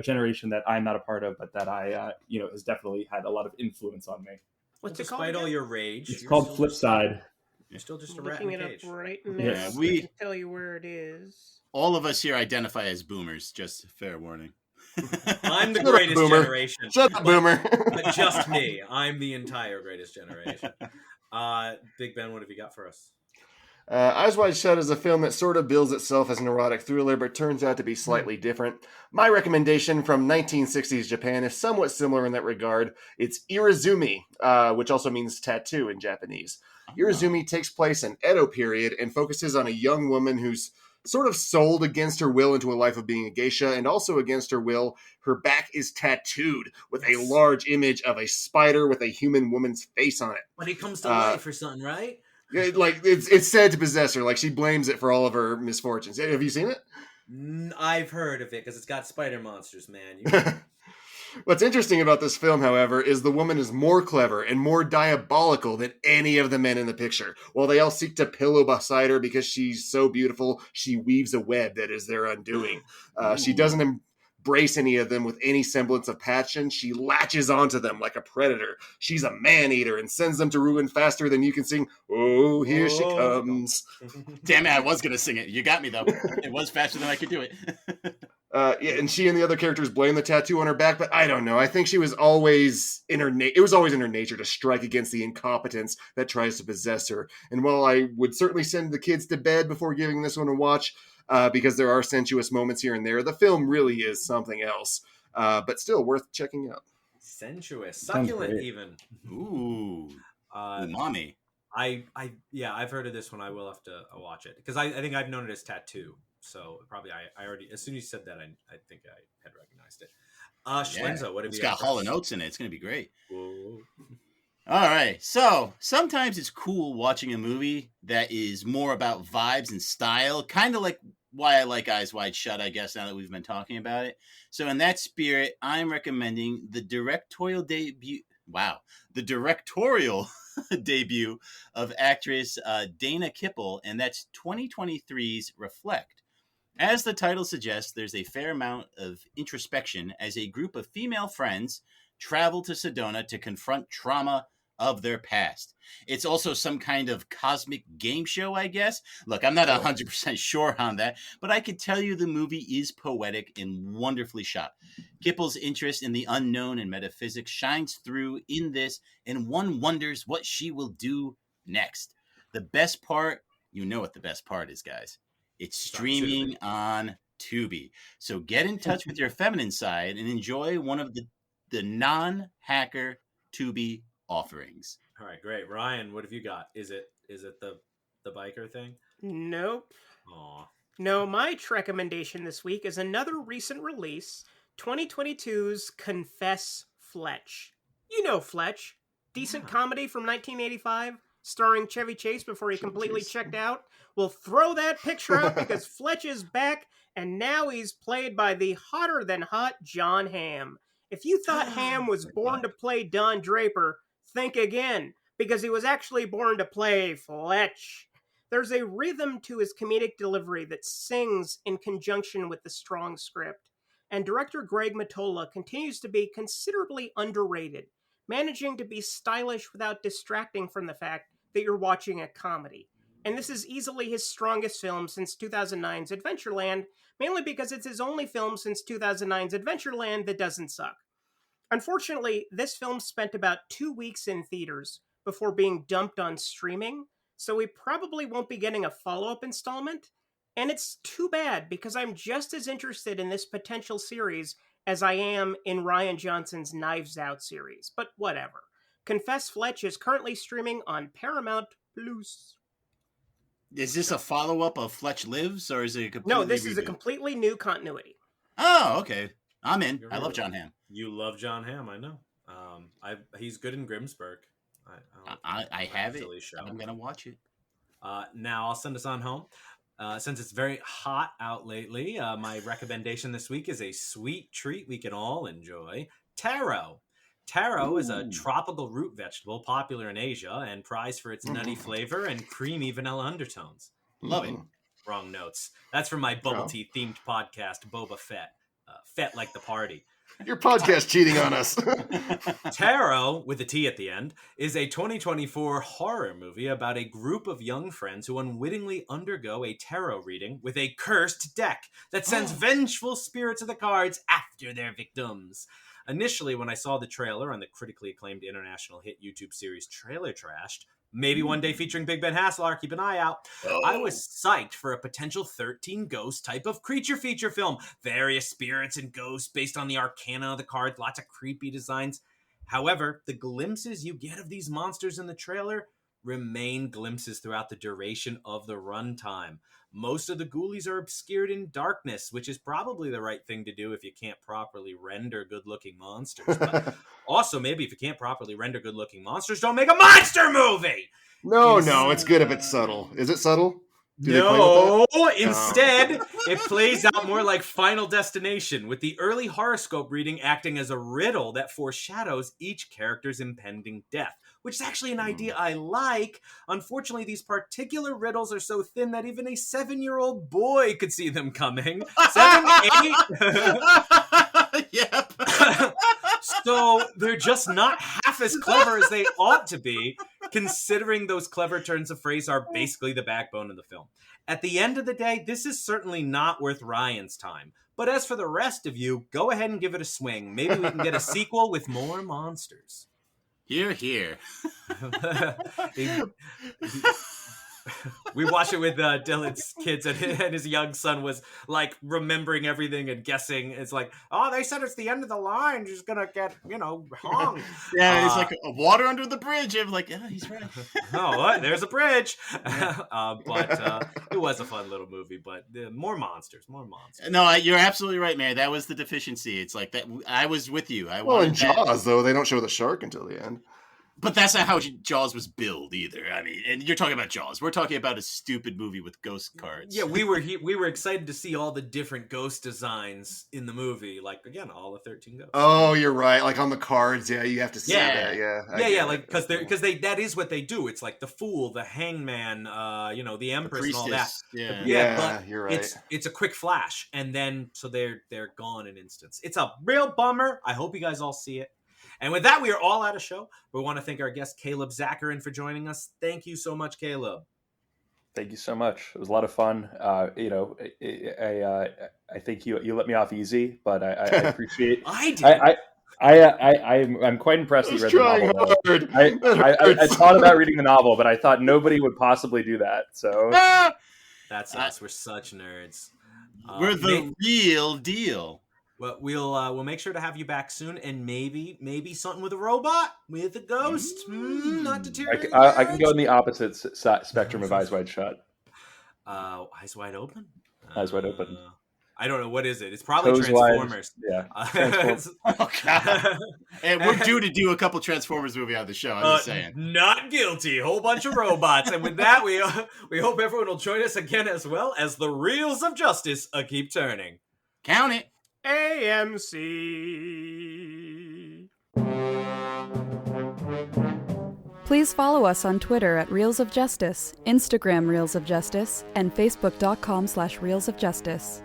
generation that I'm not a part of, but that I has definitely had a lot of influence on me. What's it Despite called? all Again? your rage, It's called Flipside. You're still just a I'm rat in looking a it cage. up right now. Yeah, So I can tell you where it is. All of us here identify as boomers, just fair warning. I'm the Shut up, greatest boomer. generation. Shut up, boomer. But just me. I'm the entire greatest generation. Big Ben, what have you got for us? Eyes Wide Shut is a film that sort of bills itself as an erotic thriller, but turns out to be slightly different. My recommendation from 1960s Japan is somewhat similar in that regard. It's Irizumi, which also means tattoo in Japanese. Irizumi takes place in Edo period and focuses on a young woman who's sort of sold against her will into a life of being a geisha, and also against her will, her back is tattooed with a large image of a spider with a human woman's face on it. But he comes to life or something, right? It's said to possess her. Like, she blames it for all of her misfortunes. Have you seen it? I've heard of it because it's got spider monsters, man. What's interesting about this film, however, is the woman is more clever and more diabolical than any of the men in the picture. While they all seek to pillow beside her because she's so beautiful, she weaves a web that is their undoing. She doesn't embrace any of them with any semblance of passion. She latches onto them like a predator. She's a man-eater and sends them to ruin faster than you can sing, "Oh, here she comes." Damn it, I was going to sing it. You got me, though. It was faster than I could do it. Yeah, and she and the other characters blame the tattoo on her back, but I don't know. I think she was always it was always in her nature to strike against the incompetence that tries to possess her. And while I would certainly send the kids to bed before giving this one a watch, because there are sensuous moments here and there, the film really is something else. But still worth checking out. Sensuous, succulent, even. Ooh, umami. I've heard of this one. I will have to watch it because I think I've known it as Tattoo. So probably I already, as soon as you said that, I think I had recognized it. Schlenza, what have you got? It's got Hall & Oates in it. It's going to be great. Whoa. All right. So sometimes it's cool watching a movie that is more about vibes and style, kind of like why I like Eyes Wide Shut, I guess, now that we've been talking about it. So in that spirit, I'm recommending the directorial debut of actress Dana Kipple, and that's 2023's Reflect. As the title suggests, there's a fair amount of introspection as a group of female friends travel to Sedona to confront trauma of their past. It's also some kind of cosmic game show, I guess. Look, I'm not 100% sure on that, but I could tell you the movie is poetic and wonderfully shot. Kipple's interest in the unknown and metaphysics shines through in this, and one wonders what she will do next. The best part, you know what the best part is, guys. It's streaming on Tubi. So get in touch with your feminine side and enjoy one of the non-hacker Tubi offerings. All right, great. Ryan, what have you got? Is it the biker thing? Nope. Aw. No, my recommendation this week is another recent release, 2022's Confess Fletch. You know Fletch. Decent comedy from 1985, starring Chevy Chase before he completely checked out. We'll throw that picture out because Fletch is back, and now he's played by the hotter-than-hot John Hamm. If you thought Hamm was born to play Don Draper, think again, because he was actually born to play Fletch. There's a rhythm to his comedic delivery that sings in conjunction with the strong script, and director Greg Mottola continues to be considerably underrated, managing to be stylish without distracting from the fact that you're watching a comedy. And this is easily his strongest film since 2009's Adventureland, mainly because it's his only film since 2009's Adventureland that doesn't suck. Unfortunately, this film spent about 2 weeks in theaters before being dumped on streaming, so we probably won't be getting a follow-up installment, and it's too bad because I'm just as interested in this potential series as I am in Rian Johnson's Knives Out series, but whatever. Confess Fletch is currently streaming on Paramount Plus. Is this a follow-up of Fletch Lives, or is it a completely No, this is a completely new continuity. Oh, okay. I'm in. I love John Hamm. You love John Hamm, I know. He's good in Grimsburg. I have it. I'm going to watch it. Now I'll send us on home. Since it's very hot out lately, my recommendation this week is a sweet treat we can all enjoy. Taro. Taro is a tropical root vegetable popular in Asia and prized for its nutty flavor and creamy vanilla undertones. Love it. Wrong notes. That's from my bubble tea themed podcast, Boba Fett. Fett like the party. Your podcast cheating on us. Taro, with a T at the end, is a 2024 horror movie about a group of young friends who unwittingly undergo a tarot reading with a cursed deck that sends vengeful spirits of the cards after their victims. Initially, when I saw the trailer on the critically acclaimed international hit YouTube series Trailer Trashed, maybe one day featuring Big Ben Haslar, keep an eye out, I was psyched for a potential 13 Ghost type of creature feature film. Various spirits and ghosts based on the arcana of the cards, lots of creepy designs. However, the glimpses you get of these monsters in the trailer remain glimpses throughout the duration of the runtime. Most of the ghoulies are obscured in darkness, which is probably the right thing to do if you can't properly render good-looking monsters. But also, maybe if you can't properly render good-looking monsters, don't make a monster movie! No, it's good if it's subtle. Is it subtle? Instead, it plays out more like Final Destination, with the early horoscope reading acting as a riddle that foreshadows each character's impending death, which is actually an idea I like. Unfortunately, these particular riddles are so thin that even a 7-year-old boy could see them coming. 7, 8? Yep. So they're just not half as clever as they ought to be. considering those clever turns of phrase are basically the backbone of the film. At the end of the day, this is certainly not worth Ryan's time. But as for the rest of you, go ahead and give it a swing. Maybe we can get a sequel with more monsters. Here, here. We watched it with Dylan's kids, and his young son was like remembering everything and guessing. It's like, oh, they said it's the end of the line. She's gonna get, hung. Yeah, it's like water under the bridge. I'm like, yeah, he's right. Oh, what? There's a bridge. But it was a fun little movie. But more monsters. No, you're absolutely right, man. That was the deficiency. It's like that. I was with you. Well, in Jaws, though, they don't show the shark until the end. But that's not how Jaws was billed either. I mean, and you're talking about Jaws. We're talking about a stupid movie with ghost cards. Yeah, we were excited to see all the different ghost designs in the movie. Like, again, all the 13 ghosts. Oh, you're right. Like on the cards, yeah, you have to see that. Yeah. Like because that is what they do. It's like the Fool, the Hangman, the Empress, and all that. Yeah, but you're right. It's a quick flash, and then so they're gone in instants. It's a real bummer. I hope you guys all see it. And with that, we are all out of show. We want to thank our guest, Caleb Zakarin, for joining us. Thank you so much, Caleb. Thank you so much. It was a lot of fun. I think you let me off easy, but I appreciate. I did. I'm quite impressed that you read the novel. I thought about reading the novel, but I thought nobody would possibly do that. So that's us. We're such nerds. We're the real deal. Well, we'll make sure to have you back soon, and maybe something with a robot, with a ghost. Not deteriorating. I can go in the opposite spectrum of Eyes Wide Shut. Eyes Wide Open. Eyes Wide Open. I don't know, what is it. It's probably Toes Transformers. Wide. Yeah. Transformers. Oh God! And we're due to do a couple Transformers movie on the show. I'm just saying. Not guilty. Whole bunch of robots. And with that, we hope everyone will join us again, as well as the reels of justice keep turning. Count it. AMC. Please follow us on Twitter at Reels of Justice, Instagram Reels of Justice, and Facebook.com/Reels of Justice.